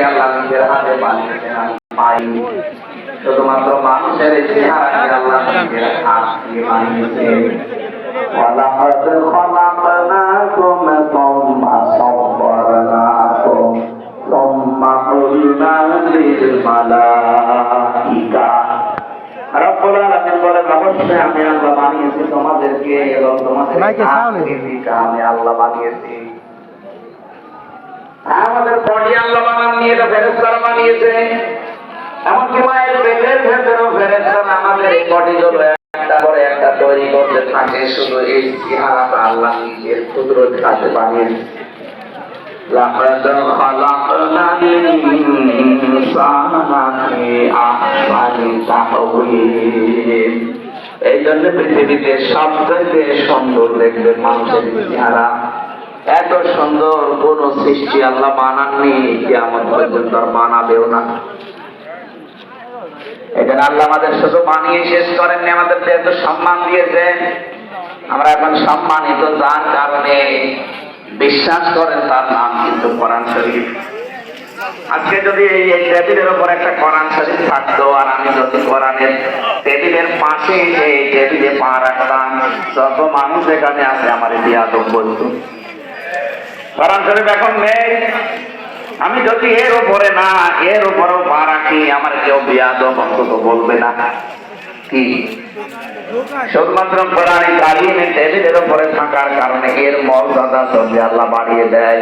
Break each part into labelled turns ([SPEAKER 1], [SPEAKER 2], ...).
[SPEAKER 1] চেহারাকে আল্লাহ নিজের হাতে বানিয়েছেন, আমি পাইনি। শুধুমাত্র মানুষের এই চেহারাকে আল্লাহ নিজের হাত দিয়ে বানিয়েছেন। وَلَقَدْ خَلَقْنَاكُمْ ثُمَّ صَوَّرْنَاكُمْ ثُمَّ قُلْنَا لِلْمَلَائِكَةِ রব্বুল আলামিন বলেন, অবশ্যই আমি আল্লাহ বানিয়েছি তোমাদেরকে এবং তোমাদের আমি আল্লাহ বানিয়েছি। আমাদের বডি আল্লাহ বানাননি, এটা ফেরেশতারা বানিয়েছে। এমনকি মায়ের পেটের ভেতরেও ফেরেশতারা আমাদের এই বডিগুলো একটা করে একটা তৈরি করতে থাকে। শুধু এই চেহারাটা আল্লাহ নিজের কুদরত হাতে বানিয়েছে। لقد خلقنا الإنسان في أحسن تقويم। এই জন্য পৃথিবীতে সবচেয়ে সুন্দর দেখবে মানুষের চেহারা। এত সুন্দর কোন সৃষ্টি আল্লাহ বানাননি, কিয়ামত পর্যন্ত বানাবেও না। এটা আল্লাহ আমাদের শুধু বানিয়ে শেষ করেননি, আমাদের এত সম্মান দিয়েছেন। আমরা এখন সম্মানিত যার কারণে বিশ্বাস করেন তার নাম কিন্তু কোরআন শরীফ। আজকে যদি এই টেবিলের উপর একটা কোরআন শরীফ থাকতো আর আমি যদি কোরআনের টেবিলের পাশে এই টেবিলে পা রাখতাম, যত মানুষ এখানে আছে আমার বিয়াদব বলতো। কোরআন শরীফ এখন নেই, আমি যদি এর উপরে না এর উপরেও পা রাখি আমার কেউ বিয়াদব অন্তত বলবে না। কি শুধুমাত্র কোরআন কারীমের টেবিলের উপরে থাকার কারণে এর মর্যাদা যদি আল্লাহ বাড়িয়ে দেয়।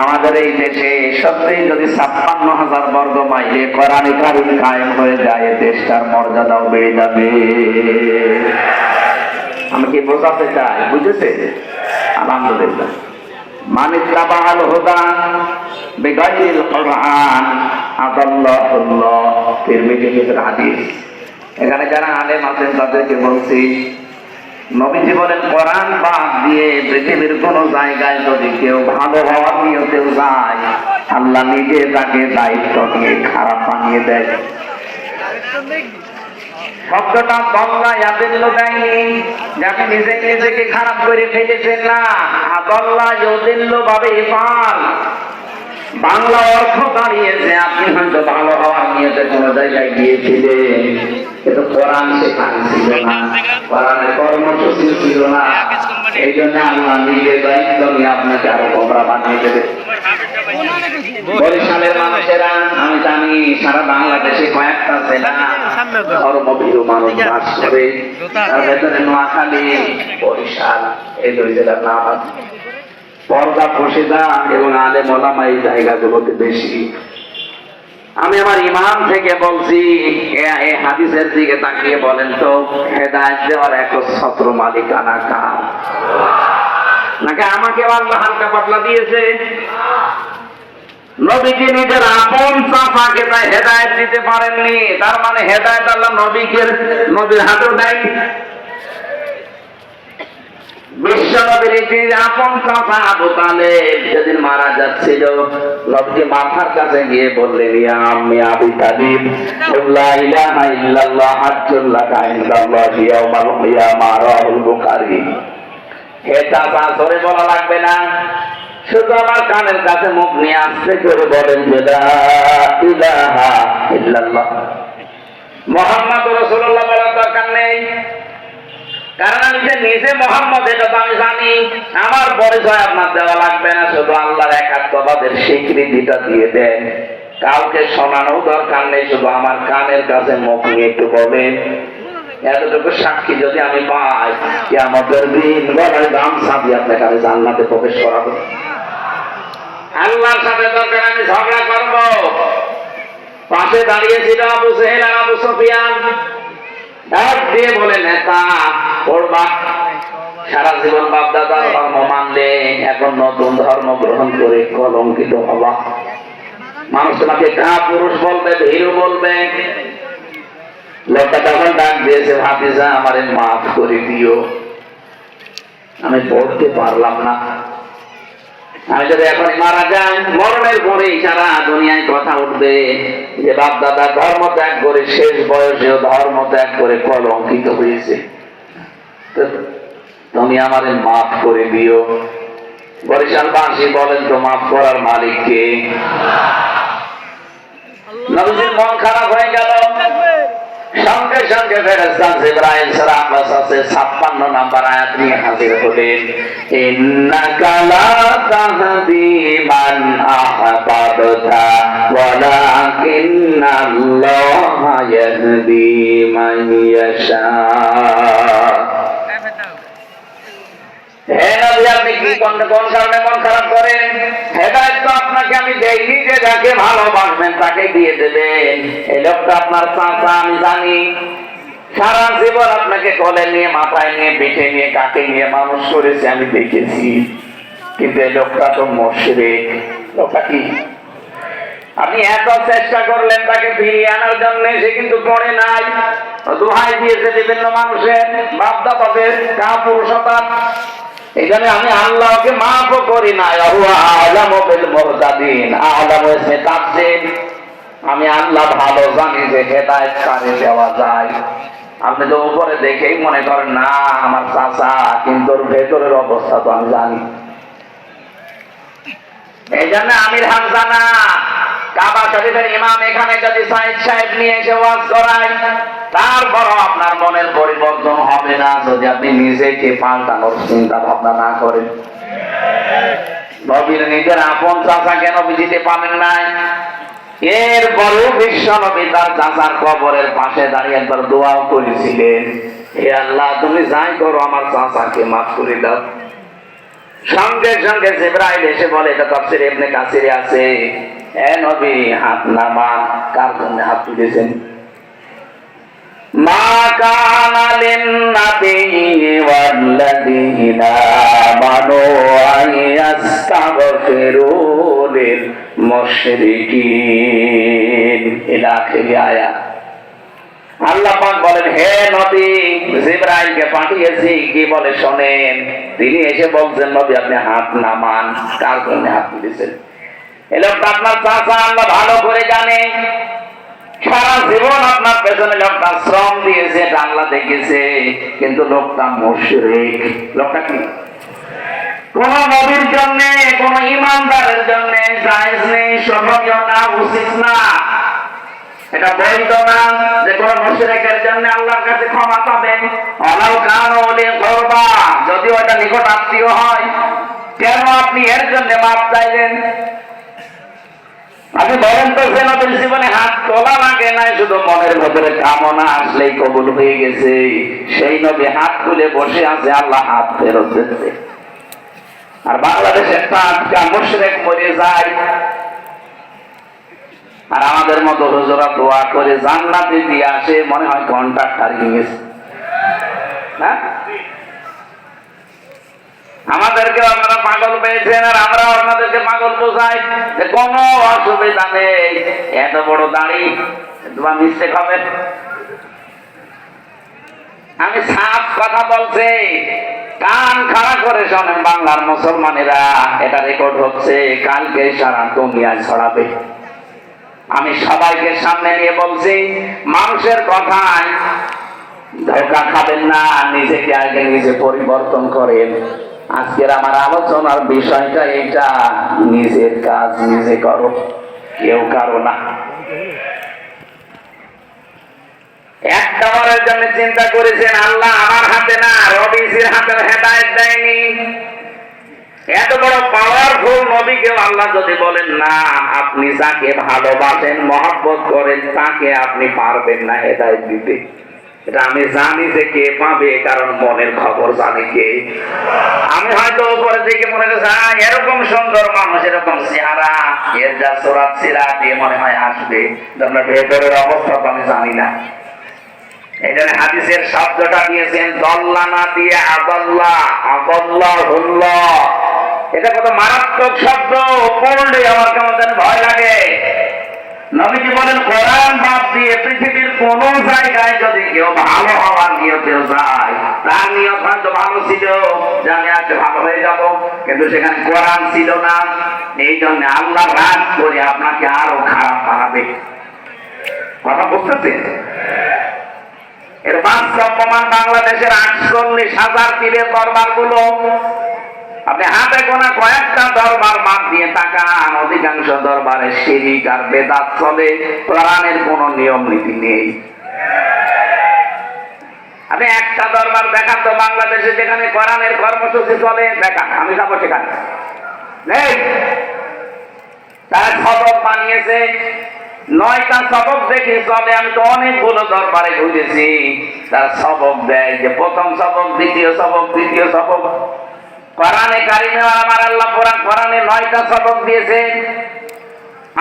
[SPEAKER 1] আমাদের এই দেশে সত্যিই যদি ৫৬,০০০ বর্গ মাইলে কোরআন কারীম কায়েম হয়ে যায়, দেশটার মর্যাদাও বেড়ে যাবে। আমি কি বোঝাতে চাই? বুঝেছে? আলহামদুলিল্লাহ। মান ইত্তাবাআল হুদা বিগাইরিল কোরআন আদাল্লাহুল্লাহ, তিরমিজির হাদিস। এখানে যারা আলেম আছেন তাদেরকে বলছি, নবীজি বলেন কোরআন বাদ দিয়ে পৃথিবীর কোন জায়গায় যদি কেউ ভালো হওয়ার নিয়তেও যায়, আল্লাহ নিজে তাকে দায়িত্ব নিয়ে খারাপ বানিয়ে দেয়। শব্দটা দল্লা ইয়াদিল্ল দেয়নি, যাকে নিজে নিজেকে খারাপ করে ফেলেছেন না। আদল্লা ইয়াদিল্ল ভাবে ইফাল বাংলা অর্থ দাঁড়িয়েছে, আপনি হয়তো ভালো হওয়ার নিয়তে কোন জায়গায় গিয়েছিলেন, কিন্তু কোরআন সেখানে ছিল না, কোরআনের কর্মসূচি ছিল না। এই জন্য আল্লাহ নিজের দায়িত্ব নিয়ে আপনাকে আরো গোমরা বানিয়ে দেবে। বরিশালের মানুষেরা, আমি জানি সারা বাংলাদেশে কয়েকটা জেলা ধর্মভীরু মানুষ বাস করে, তার ভেতরে নোয়াখালী, বরিশাল, এই দুই জেলার নাম আছে। পর্দা পশিদা এবং আলেম ওলামা এই জায়গাগুলোতে বেশি। আমি আমার ইমাম থেকে বলছি, এই হাদিসের দিকে তাকিয়ে বলেন তো, হেদায়েত দেওয়ার একচ্ছত্র মালিকানা কার? নাকি আমাকে আল্লাহ হালকা পাতলা দিয়েছে? নবীজি নিজের আপন চাচাকে তাই হেদায়েত দিতে পারেননি, তার মানে হেদায়েত আল্লাহ নবীর হাতেও দেয়। বিশ্বনবীর আপন চাচা আবু তালেব যেদিন মারা যাচ্ছিল, নবীজি মাথার কাছে গিয়ে বললেন, ইয়া আম্মি আবি তালিব, লা ইলাহা ইল্লাল্লাহ হাজ্জুল লাকা ইনদাল্লাহি ইয়াউমাল কিয়ামাহ, রাহুল বুখারী। হে চাচা, জোরে বলা লাগবে না, শুধু আমার কানের কাছে মুখ নিয়ে আস্তে করে বলেন যে লা ইলাহা ইল্লাল্লাহ মুহাম্মাদুর রাসূলুল্লাহ বলার দরকার নেই, কারণ আমি যে নিজে মোহাম্মদ এটা তো আমি জানি। আমার পরিচয় আপনার দেওয়া লাগবে না, শুধু আল্লাহর একাত্মবাদের স্বীকৃতিটা দিয়ে দেন। কাউকে শোনানো দরকার নেই, শুধু আমার কানের কাছে মুখ নিয়ে একটু বলেন। এতটুকু সাক্ষী যদি আমি পাই, কিয়ামতের দিন গলায় গামছা দিয়ে আপনাকে আমি জান্নাতে প্রবেশ করাবো। আল্লাহর সাথে দরকার আমি ঝগড়া করব। পাশে দাঁড়িয়েছিল আবু জেহেল আর আবু সুফিয়ান, ডাক দিয়ে বলে, নেতা পড়বা, সারা জীবন বাপ দাদার ধর্ম মানলে, এখন নতুন ধর্ম গ্রহণ করে কলঙ্কিত হবা। মানুষ তোমাকে কাপুরুষ বলবে, ভীরু বলবে। লোকটা তখন ডাক দিয়েছে, ভাতিজা আমারে মাফ করে দিও, আমি পড়তে পারলাম না। আমি যদি এখন মারা যাই, মরণের পরেই সারা দুনিয়ায় কথা উঠবে যে বাপ দাদা ধর্ম ত্যাগ করে শেষ বয়সেও ধর্ম ত্যাগ করে কলঙ্কিত হয়েছে, তুমি আমাদের মাফ করে দিও। বরিশালবাসী বলেন তো, মাফ করার মালিক কে? নবীজির মন খারাপ হয়ে গেল। সঙ্গে সঙ্গে ফেরেশতা জিবরাইল সূরা কাসাসে 56 নম্বর আয়াত নিয়ে হাজির হলেন। ইন্নাকা লা তাহদি মান আহবাবতা ওয়ালাকিন্নাল্লাহা ইয়াহদি মান ইয়াশা। হে নবী, আপনি কি কোন কারণে মন খারাপ করেন? হেদায়েত তো আপনাকে আমি দেইনি যে যাকে ভালোবাসবেন তাকে দিয়ে দেবেন। এই লোকটা আপনার চাচা, আমি জানি। সারা জীবন আপনাকে কোলে নিয়ে, মাথায় নিয়ে, পিঠে নিয়ে, কাকে নিয়ে মানুষ করেছে আমি দেখেছি। কিন্তু এই লোকটা তো মুশরিক। লোকটা কি? আপনি এত চেষ্টা করলেন তাকে ফিরিয়ে আনার জন্য, সে কিন্তু পড়ে নাই। দোহাই দিয়েছে বিভিন্ন মানুষের, বাপ-দাদাদের, কাপুরুষতার। এই জন্য আমি আল্লাহকে মাফও করি না। আমি আল্লাহ ভালো জানি যে হেদায়েত কারে দেওয়া যায়। আপনি তো উপরে দেখেই মনে করেন না আমার চাচা, কিন্তু ওর ভেতরের অবস্থা তো আমি জানি। এই জন্য আমির হামজা না, কাবা শরীফের ইমাম এখানে যদি সাইদ সাহেব নিয়ে এসে ওয়াজ করায়, তারপরও আপনার মনের পরিবর্তন হবে না যদি আপনি নিজেকে পাল্টানোর চিন্তা ভাবনা না করেন। নবীর নিজের আপন চাচা কেন বুঝিতে পারেন নাই? এরপরেও বিশ্ব নবী তার চাচার কবরের পাশে দাঁড়িয়ে একবার দোয়াও করেছিলেন, হে আল্লাহ তুমি যাই করো আমার চাচাকে মাফ করে দাও। সঙ্গে সঙ্গে জিবরাইল এসে বলে, এটা তাফসীরে ইবনে কাসিরে আছে, এ নবী হাত নামান। কার জন্য হাত তুলেছেন? মা কানা লিন-নাবিয়্যি ওয়াল্লাযীনা আমানু আন ইস্তাগফিরু লিল-মুশরিকিন। ইলা আখিরি আয়াত। আল্লাহ পাক বলেন, হে নবী, জিবরাইলকে পাঠিয়েছি, কি বলে শোনেন। তিনি এসে বলছেন, নবী আপনি হাত নামান। কার জন্য হাত তুলেছেন? এই লোকটা আপনার চাচা, আল্লাহ ভালো করে জানে। সারা জীবন আপনার পেছনে লোকটা শ্রম দিয়েছে, আল্লাহ দেখেছে, কিন্তু লোকটা মুশরিক। লোকটা কি? কোন নবীর জন্য, কোন ইমানদারের জন্য জায়েজ নেই, শোভনীয় না, উচিত না। এটা বৈধ না যে কোন মুশরিকের জন্য আল্লাহর কাছে ক্ষমা পাবেন। আলাউ কান ওলি করবা, যদিও এটা নিকট আত্মীয় হয়, কেন আপনি এর জন্য মাপ চাইলেন? আপনি বলেন তো, যে নবীর জীবনে হাত তোলা লাগে নাই, শুধু মনের ভেতরে কামনা আসলেই কবুল হয়ে গেছে। সেই নবী হাত তুলে বসে আছে, আল্লাহ হাত ফেরত দিচ্ছে। আর বাংলাদেশে টাটকা মুশরিক মরে যায়, আর আমাদের মতো হুজুরা দোয়া করে জান্নাতে দিয়ে আসে, মনে হয় কন্ট্রাক্ট হারিয়ে গেছে। হ্যাঁ, আমাদেরকে আপনারা পাগল পেয়েছেন, আর আমরা আপনাদেরকে পাগল বোঝাই। কোনো অসুবিধা নেই, এত বড় দাড়ি তোমার মিস্টেক হবে। আমি সাফ কথা বলছি, কান খাড়া করে শোনেন বাংলার মুসলমানেরা। এটা রেকর্ড হচ্ছে, কালকে সারা দুনিয়ায় ছড়াবে। আমি সবাইকে সামনে নিয়ে বলছি, মানুষের কথায় ধোঁকা খাবেন না, নিজেকে আগে নিজে পরিবর্তন করেন। আজকের আমার আলোচনার বিষয়টা এটা, নিজের কাজ নিজে করো, কেউ কারো না। একটা বারের জন্য চিন্তা করেছেন আল্লাহ আমার হাতে না, রবিজির হাতে হেদায়েত দেয়নি? এত বড় পাওয়ারফুল নবীকে আল্লাহ যদি বলেন না, আপনি যাকে ভালোবাসেন, মহব্বত করেন, তাকে আপনি পারবেন না হেদায়েত দিতে। এটা আমি জানি যে কে পাবে, কারণ মনের খবর জানি কে। আমি হয়তো উপরে দিকে মনে করছি এরকম সুন্দর মানুষ, এরকম চেহারা, এর যা সুরাত সিরাত দিয়ে মনে হয় আসবে, ভেতরের অবস্থা তো আমি জানি না। এই জন্য হাদিসের শব্দটা দিয়েছেন দল্লানা দিয়ে আদাল্লাহ, আদাল্লাহুল্লাহ। এটা কত মারাত্মক শব্দ, পড়লে আমার কেমন যেন ভয় লাগে। নবীজি বলেন, কোরআন বাদ দিয়ে পৃথিবীর কোন জায়গায় যদি কেউ ভালো হওয়ার নিয়তেও যায়, তার নিয়ত হয়তো ভালো ছিল যে আমি আজকে ভালো হয়ে যাব, কিন্তু সেখানে কোরআন ছিল না। এই জন্য আল্লাহ রাগ করে আপনাকে আরো খারাপ বানাবে। কথা বুঝতেছেন? এর বাস্তব প্রমাণ বাংলাদেশের 48,000 পীরের দরবার গুলো আপনি হাতে গোনা কয়েকটা দরবার বাদ দিয়ে তাকান, অধিকাংশ দরবারে শিরিক আর বেদাত চলে, কোরআনের কোনো নিয়ম নীতি নেই। আপনি একটা দরবার দেখান তো বাংলাদেশে যেখানে কোরআনের কর্মসূচি চলে, দেখান, আমি যাবো সেখানে। নেই। তারা সবক বানিয়েছে, 9টা সবক দেখে চলে। আমি তো অনেকগুলো দরবারে ঘুরেছি, তারা সবক দেয় যে প্রথম সবক, দ্বিতীয় সবক, তৃতীয় সবক। কোরআনে কারিমে আমার আল্লাহ কোরআনে 9টা সবক দিয়েছে।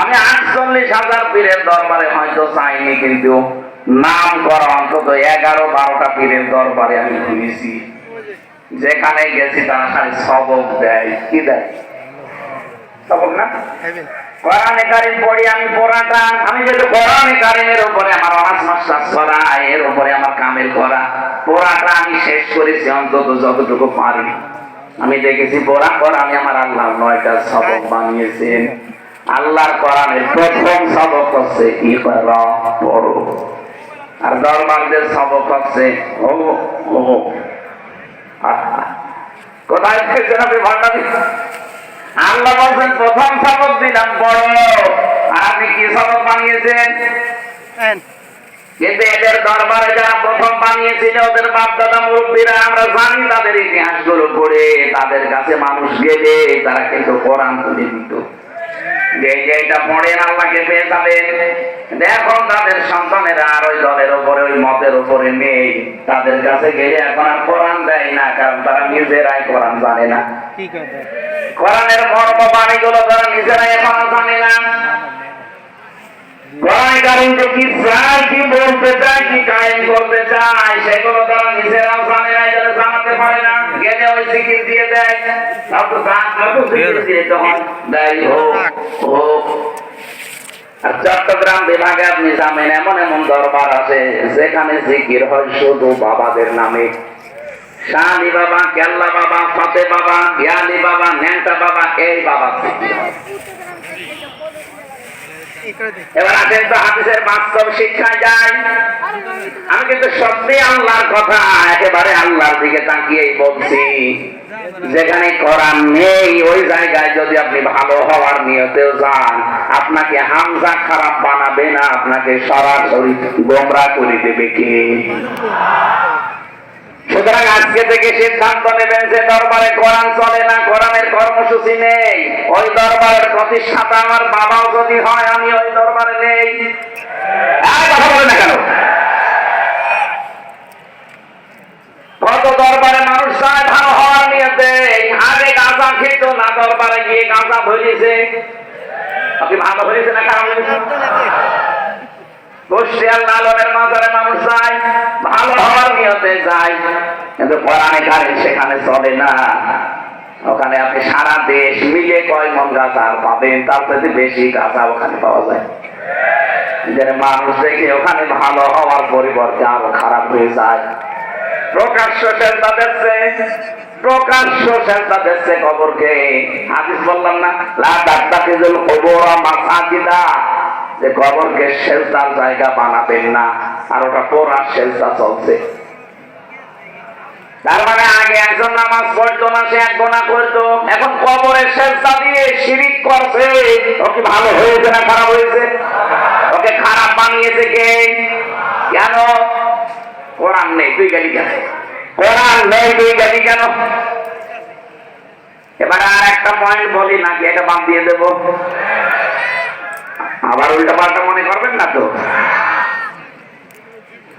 [SPEAKER 1] আমি 48,000 পীরের দরবারে হয়তো চাইনি, কিন্তু নাম করা অন্তত 11-12টা পীরের দরবারে আমি ঘুরেছি। যেখানে গেছি তারা খালি সবক দেয়। কি দেয়? সবক না? কোরআনে কারিম পড়ি আমি পড়াটা, আমি যেহেতু কোরআনে কারিমের উপরে আমার অনার্স মাস্টার্স করা, এর উপরে আমার কামেল করা, পড়াটা আমি শেষ করেছি অন্তত যতটুকু পারি। আমি দেখেছি পড়া আমি আমার আল্লাহ 9টা সবক বানিয়েছেন। আল্লাহর কোরআনের প্রথম সবক হচ্ছে ইকরা, পড়ো। আর দরবারদের সবক হচ্ছে ও ও। কোথায় পেয়েছেন আপনি ভান্ডারি? আল্লাহ বলছেন প্রথম সবক দিলাম পড়ো, আর আপনি কি সবক বানিয়েছেন? কিন্তু এদের দরবারে যারা প্রথম বানিয়েছিল, ওদের বাপ দাদা মুরব্বীরা, আমরা জানি তাদের ইতিহাসগুলো পড়ে, তাদের কাছে মানুষ গেলে তারা কিন্তু কোরআন তুলে দিত, যে এটা পড়েন আল্লাহকে পেয়ে যাবেন। এখন তাদের সন্তানেরা আর ওই দলের উপরে, ওই মতের উপরে নেই। তাদের কাছে গেলে এখন আর কোরআন দেয় না, কারণ তারা নিজেরাই কোরআন জানে না। কোরআনের মর্ম বাণীগুলো তারা নিজেরাই এখন জানে না। কোরআনে কারিম যে কি চায়, কি বলতে চায়, কি কায়েম করতে চায়, সেগুলো তারা নিজেরাও জানে না, এটা জানাতে পারে না। গেলে ওই জিকির দিয়ে দেয়, দেয় হোক। আর চট্টগ্রাম বিভাগে আপনি জানেন এমন এমন দরবার আছে যেখানে জিকির হয় শুধু বাবাদের নামে। শাহ আলী বাবা, কেল্লা বাবা, ফতে বাবা, ইয়ালি বাবা, ন্যাংটা বাবা, এই বাবা জিকির হয়। এবার আসেন তো হাদিসের বাস্তব শিক্ষায় যায়। আমি কিন্তু সত্যি আল্লাহর কথা একেবারে আল্লাহর দিকে তাকিয়েই বলছি। যেখানে কোরআন নেই ওই জায়গায় যদি আপনি ভালো হওয়ার নিয়তেও যান, আপনাকে হামজা খারাপ বানাবে না, আপনাকে সরাসরি গোমরা করে দেবে কে? সুতরাং আজকে থেকে সিদ্ধান্ত নেবেন যে দরবারে কোরআন চলে না, কোরআনের কর্মসূচি নেই। ওই দরবারের প্রতিষ্ঠাতা আমার বাবাও যদি হয়, আমি ওই দরবারে নেই। কথা বলে না কেন? কত দরবারে মানুষ চায় ভালো হওয়ার নিয়তে, আগে গাঁজা খেত না, দরবারে গিয়ে গাঁজা ভরিয়েছে। আপনি ভালো হয়েছে না খারাপ হয়েছে? বসিয়াল লালনের মাজারে মানুষ যায় ভালো হওয়ার নিয়তে যায়, কিন্তু কোরআনে কারিম সেখানে চলে না। ওখানে আপনি সারা দেশ মিলে কয় মন গাঁজা পাবেন, তার সাথে বেশি গাঁজা ওখানে পাওয়া যায়। মানুষ দেখে ওখানে ভালো হওয়ার পরিবর্তে আরো খারাপ হয়ে যায়। প্রকাশ্য সেজদা দিচ্ছে, প্রকাশ্য সেজদা দিচ্ছে কবরকে। হাদিস বললাম না, লা তাত্তাখিযুল কুবুর মাসাজিদা, যে কবরকে সেজদার জায়গা বানাবেন না। আর ওটা পুরা সেজদা চলছে। তার মানে আগে একজন নামাজ পড়তো না, সে এক গুনাহ করতো, এখন কবরের সেজদা দিয়ে শিরিক করছে। ও কি ভালো হয়েছে না খারাপ হয়েছে? ওকে খারাপ বানিয়েছে কে? কেন? কোরআন নেই, তুই গেলি কেন? কোরআন নেই, তুই গেলি কেন? এবারে আর একটা পয়েন্ট বলি, নাকি এটা বাদ দিয়ে দেব? আবার উল্টা পাল্টা মনে করবেন না তো?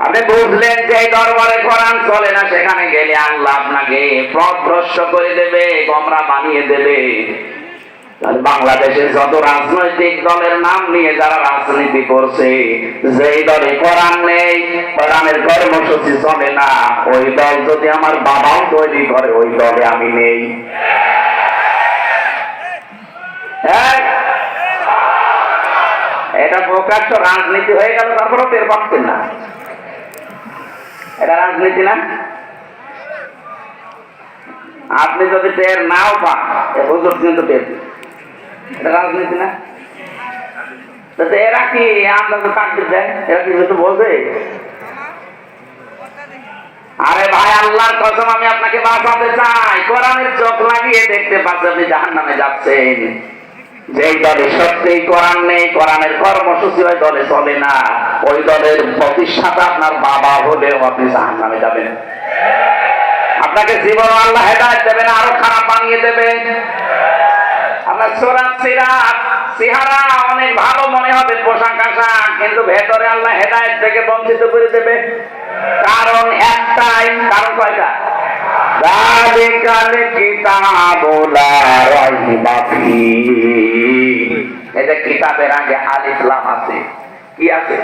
[SPEAKER 1] আপনি বুঝলেন যে এই দরবারে কোরআন চলে না, সেখানে গেলে আল্লাহ আপনাকে পথভ্রষ্ট করে দেবে, গোমরা বানিয়ে দেবে। বাংলাদেশের যত রাজনৈতিক দলের নাম নিয়ে যারা রাজনীতি করছে, যেই দলে কোরআন নেই, কোরআনের কর্মসূচি চলে না, ওই দল যদি আমার বাবাও তৈরি করে, ওই দলে আমি নেই। এটা প্রকাশ্য রাজনীতি হয়ে গেল, তারপরেও টের পাচ্ছেন না। এটা রাজনীতি না? আপনি যদি টের নাও পান, হুজুর কিন্তু টের, এটা রাজনীতি না? এরা কি আন্দাজ কাটতে দেয়? এরা কি কিছু বোঝে? আরে ভাই, আল্লাহর কসম আমি আপনাকে বাঁচাতে চাই। কোরআনের চোখ লাগিয়ে দেখতে পাচ্ছি আপনি জাহান্নামে যাচ্ছেন। যেই দলে সত্যিই কোরআন নেই, কোরআনের কর্মসূচি ওই দলে চলে না, ওই দলের প্রতিষ্ঠাতা আপনার বাবা হলেও আপনি জাহান্নামে যাবেন। আপনাকে জীবন আল্লাহ হেদায়েত দেবে না, আরো খারাপ বানিয়ে দেবে। আপনার সুরাত সিরাত চেহারা অনেক ভালো মনে হবে, পোশাক আশাক, কিন্তু ভেতরে আল্লাহ হেদায়েত থেকে বঞ্চিত করে দেবে। কারণ একটাই, কারণ কয়টা? যালিকাল কিতাবু লা রাইবা ফীহি। এটা কিতাবের আগে আলিফ লাম আছে। কি আছে?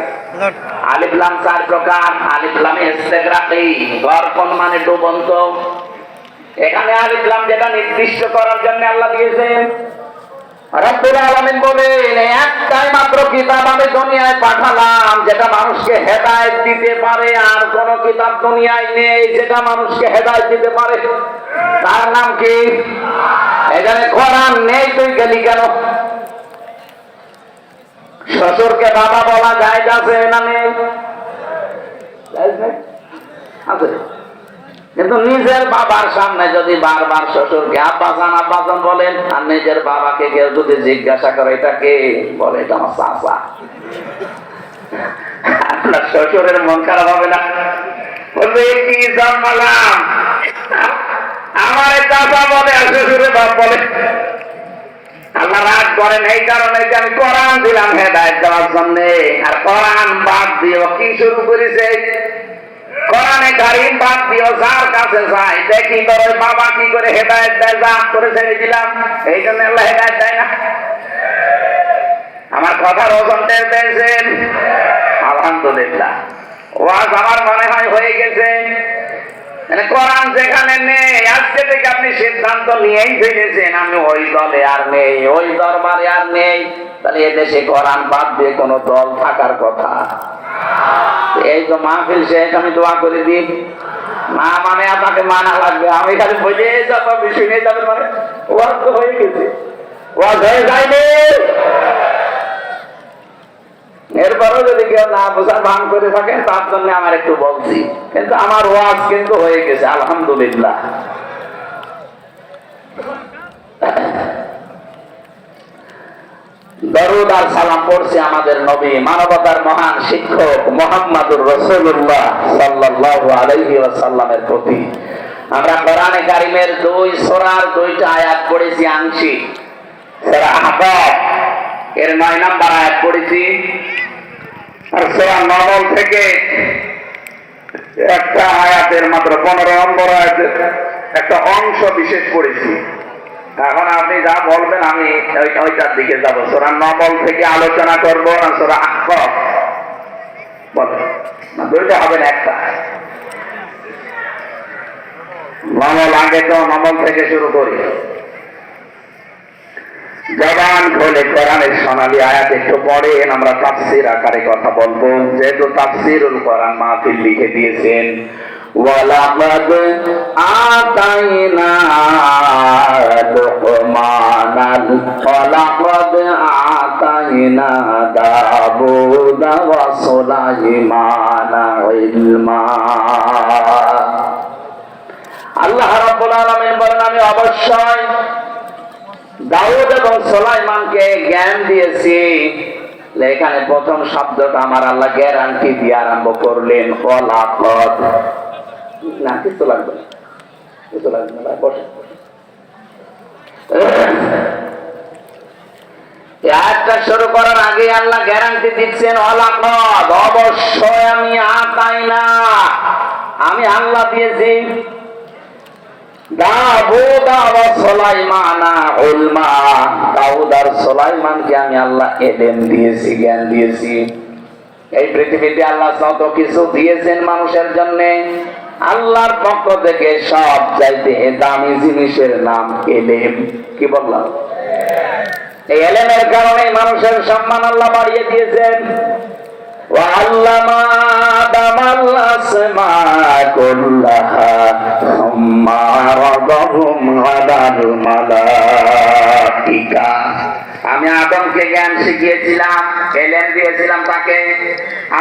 [SPEAKER 1] আলিফ লাম 4 প্রকার। আলিফ লাম ইস্তিগরাকি, গর্পণ মানে ডুবন্ত। এখানে আলিফ লাম যেটা নির্দিষ্ট করার জন্য আল্লাহ দিয়েছেন। রব্বুল আলামিন বলেন, একটাই মাত্র কিতাব আমি দুনিয়ায় পাঠালাম যেটা মানুষকে হেদায়েত দিতে পারে, আর কোন কিতাব দুনিয়ায় নেই যেটা মানুষকে হেদায়েত দিতে পারে। তার নাম কি? এখানে কোরআন নেই, তুই গেলি কেন? শ্বশুরকে বাবা বলা জায়েজ আছে না নেই? আছে। কিন্তু নিজের বাবার সামনে যদি বারবার শ্বশুরকে আব্বাজান বলেন, আর নিজের বাবাকে কেউ যদি জিজ্ঞাসা করে এটা কে, বলে এটা আমার চাচা, আপনার শ্বশুরের মন খারাপ হবে না? বলবে কি জন্মালাম, আমার চাচা বলে আর শ্বশুরের বাপ বলে। আল্লাহ রাগ করেন এই কারণে যে আমি কোরআন দিলাম হেদায়েত দেওয়ার জন্য, আর কোরআন বাদ দিয়ে কি শুরু করেছে? কোরআনে কারীম বাদ দিও, যার কাছে যাই দেখি তোর বাবা কি করে হেদায়েত দেয়, যা করে ছেড়ে দিলাম। এই জন্য আল্লাহ হেদায়েত দেয় না। আমার কথার ওজন টের পেয়েছেন? আলহামদুলিল্লাহ, ওয়াজ আমার মনে হয় হয়ে গেছে। মানে কোরআন যেখানে নেই, আজকে থেকে আপনি সিদ্ধান্ত নিয়েই ফেলেছেন আমি ওই দলে আর নেই, ওই দরবারে আর নেই, তাহলে এদেশে কোরআন বাদ দিয়ে কোন দল থাকার কথা? এই তো মাহফিল শেষ, আমি দোয়া করে দিই। না মানে আপনাকে মানা লাগবে, আমি খালি বুঝে যাবো, বিষয় নিয়ে যাবেন মানে ওয়াজ তো হয়ে গেছে, ওয়াজ হয়ে যায়নি। এরপরও যদি কেউ না বোঝার ভান করে থাকেন তার জন্য আমার একটু বলছি, কিন্তু আমার ওয়াজ কিন্তু হয়ে গেছে আলহামদুলিল্লাহ। দরুদ আর সালাম পড়ছি আমাদের নবী, মানবতার মহান শিক্ষক মুহাম্মদুর রাসূলুল্লাহ সাল্লাল্লাহু আলাইহি ওয়াসাল্লামের প্রতি। আমরা কোরআনে কারীমের 2 সূরার 2টা আয়াত পড়েছি আংশিক। সূরা আহকাফ এর 9 নম্বর আয়াত পড়েছি, আর সূরা নমল থেকে একটা আয়াতের মাত্র 15 নম্বর আয়াতের একটা অংশ বিশেষ পড়েছি। এখন আপনি যা বলবেন আমি ওইটার দিকে যাব। সূরা নমল থেকে আলোচনা করব না সূরা আহকাফ? বলেন না, দুইটা হবে না, একটা। নমল আগে তো, নমল থেকে শুরু করি। জবান খোলে কোরআনের সোনালী আয়াত একটু পড়েন, আমরা তাফসীর আকারে কথা বলবো, যেহেতু তাফসীরুল কোরআন মাহফিল লিখে দিয়েছেন। ওয়ালাকাদ আতাইনা লুকমানাল, ওয়ালাকাদ আতাইনা দাউদা ওয়া সুলাইমানা ইলমা। আল্লাহ রাব্বুল আলামিন বলেন, আমি অবশ্যই দাউদ এবং সুলাইমানকে জ্ঞান দিয়েছি। এখানে প্রথম শব্দটা আমার আল্লাহ গ্যারান্টি দিয়ে আরম্ভ করলেন, ওয়ালাকাদ। না কিছু লাগবে না, কিছু লাগবে না, বসে। আয়াতটা শুরু করার আগে আল্লাহ গ্যারান্টি দিচ্ছেন, ওয়ালাকাদ, অবশ্যই আমি আতাইনা, আমি আল্লাহ দিয়েছি দাউদ ওয়া সুলাইমানা ইলমা, দাউদ আর সুলাইমানকে আমি আল্লাহ ইলম দিয়েছি, জ্ঞান দিয়েছি। এই পৃথিবীতে আল্লাহ যত কিছু দিয়েছেন মানুষের জন্য, আল্লাহর পক্ষ থেকে সব চাইতে দামি জিনিসের নাম ইলম। কি বললাম? এই ইলমের কারণে মানুষের সম্মান আল্লাহ বাড়িয়ে দিয়েছেন। وعلم آدم الأسماء كلها ثم عرضهم على الملائكة। আমি আদমকে জ্ঞান শিখিয়েছিলাম, এলেম দিয়েছিলাম তাকে।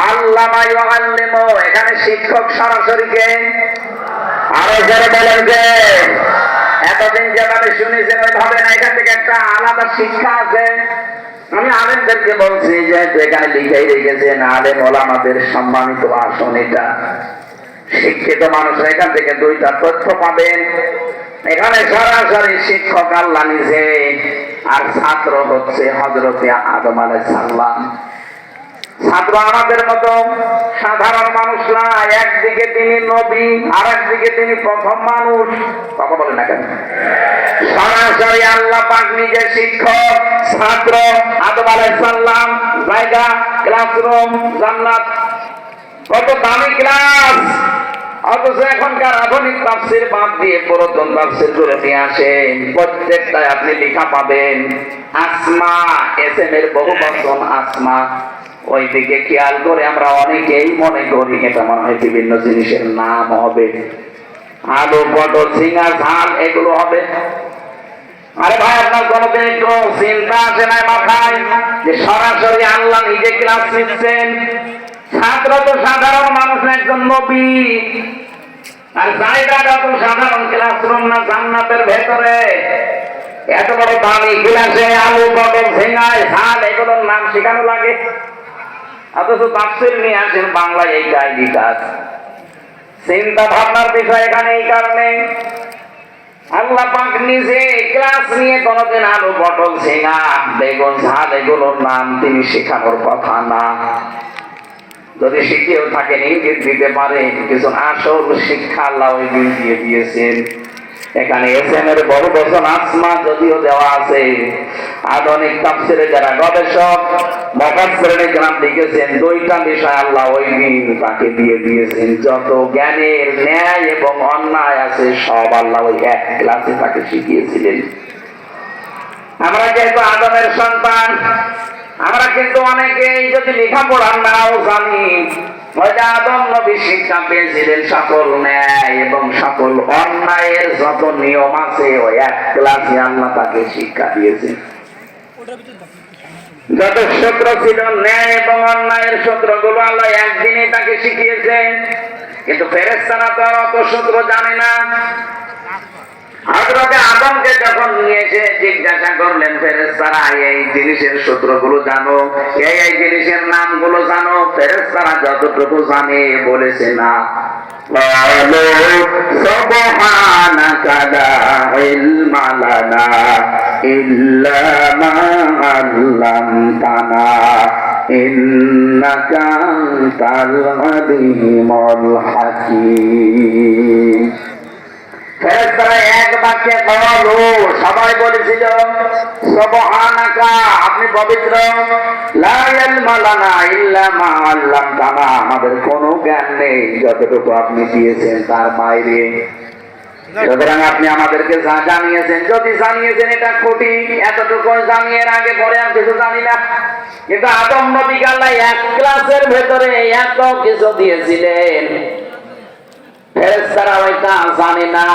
[SPEAKER 1] আল্লামা ইউআল্লিমু, এখানে শিক্ষক সরাসরি কে? আরো যারা বলেন যে এতদিন যেভাবে শুনেছেন ওইভাবে না, এখান থেকে একটা আলাদা শিক্ষা আছে। আমি আলেমদেরকে বলছি যে এখানে লিখেই রেখেছেন আলেম ওলামাদের সম্মানিত আসন এটা। শিক্ষিত মানুষরা এখান থেকে দুইটা তথ্য পাবেন। এখানে সরাসরি শিক্ষক আল্লাহ নিজে, আর ছাত্র হচ্ছে হযরতে আদম আলাইহিস সালাম। ছাত্র আমাদের মতো সাধারণ মানুষ না, একদিকে তিনি নবী আর একদিকে তিনি প্রথম মানুষ। কথা বলে না কেন? সরাসরি আল্লাহ পাক নিজে শিক্ষক, ছাত্র আদম আলাইহিস সালাম, জায়গা ক্লাসরুম, জান্নাত। কত দামি ক্লাস! অথচ এখনকার আধুনিক তাফসীর বাদ দিয়ে পুরাতন তাফসীর করে নিয়ে আসেন, প্রত্যেকটায় আপনি লেখা পাবেন আসমা, এসএম এর বহুবচন আসমা। ওইদিকে খেয়াল করে আমরা অনেকেই মনে করি এটা মনে হয় বিভিন্ন জিনিসের নাম হবে, আলু পটল ঝিঙা ঝাল এগুলো হবে। আরে ভাই, আপনার কোনোদিন একটু চিন্তা আসে না মাথায় যে সরাসরি আল্লাহ নিজে ক্লাস নিচ্ছেন? ছাত্র তো সাধারণ মানুষ, একজন নবী। আর জায়গাটা তো সাধারণ ক্লাসরুম না, জান্নাতের ভেতরে। এত বড় দামি ক্লাসে আলু পটল ঝিঙায় ঝাল এগুলোর নাম শেখানো লাগে, অথচ তাফসীর নিয়ে আসেন বাংলায় এই কাহিনী কাজ। চিন্তা ভাবনার বিষয় এখানে এই কারণে আল্লাহ পাক নিজে ক্লাস নিয়ে কোনদিন আলু পটল ঝিঙা বেগুন ঝাল এগুলোর নাম তিনি শেখানোর কথা না। যদি শিখিয়েও থাকেন ইঙ্গিত দিতে পারে, কিছু আসল শিক্ষা আল্লাহ ওই দিন দিয়ে দিয়েছেন। এখানে এসএম এর বহুবচন আসমা যদিও দেওয়া আছে, আধুনিক তাফসীরে যারা গবেষক মুফাসসিরিনে কেরাম লিখেছেন দুইটা বিষয় আল্লাহ ওই দিন তাকে দিয়ে দিয়েছেন। যত জ্ঞানের ন্যায় এবং অন্যায় আছে সব আল্লাহ ওই এক ক্লাসে তাকে শিখিয়েছিলেন। আমরা যেহেতু আদমের সন্তান, আমরা কিন্তু অনেকেই যদি লেখাপড়া নাও জানি, আদম নবী শিক্ষা পেয়েছিলেন সকল ন্যায় এবং সকল অন্যায়ের যত নিয়ম আছে ওই এক ক্লাসে আল্লাহ তাকে শিক্ষা দিয়েছেন। যত সূত্র ছিল ন্যায় এবং অন্যায়ের সূত্রগুলো আল্লাহ একদিনে তাকে শিখিয়েছেন। কিন্তু ফেরেশতারা তো অত সূত্র জানে না। হযরতে আদমকে যখন নিয়ে এসে জিজ্ঞাসা করলেন ফেরেশতারা, এই জিনিসের সূত্রগুলো জানো, এই জিনিসের নামগুলো জানো? ফেরেশতারা যতটুকু জানে বলেছে না, সুবহানাকা লা ইলমা লানা ইল্লা মা আল্লামতানা ইন্নাকা আনতাল আলিমুল হাকীম। ফেরেশতারা এক বাক্যে বলল, সবাই বলেছিল সুবহানাকা, আপনি পবিত্র, লা ইলমা লানা ইল্লা মা আল্লামতানা, আমাদের কোনো জ্ঞান নেই যতটুকু আপনি দিয়েছেন তার বাইরে। সুতরাং আপনি আমাদেরকে যা জানিয়েছেন, যদি জানিয়েছেন এটা খুঁটি, এতটুকু জানিয়ে আগে পরে আর কিছু জানি না। কিন্তু আদম নবীকে আল্লাহ এক ক্লাসের ভেতরে এত কিছু দিয়েছিলেন, ফেরেশতারা ওইটা জানে না।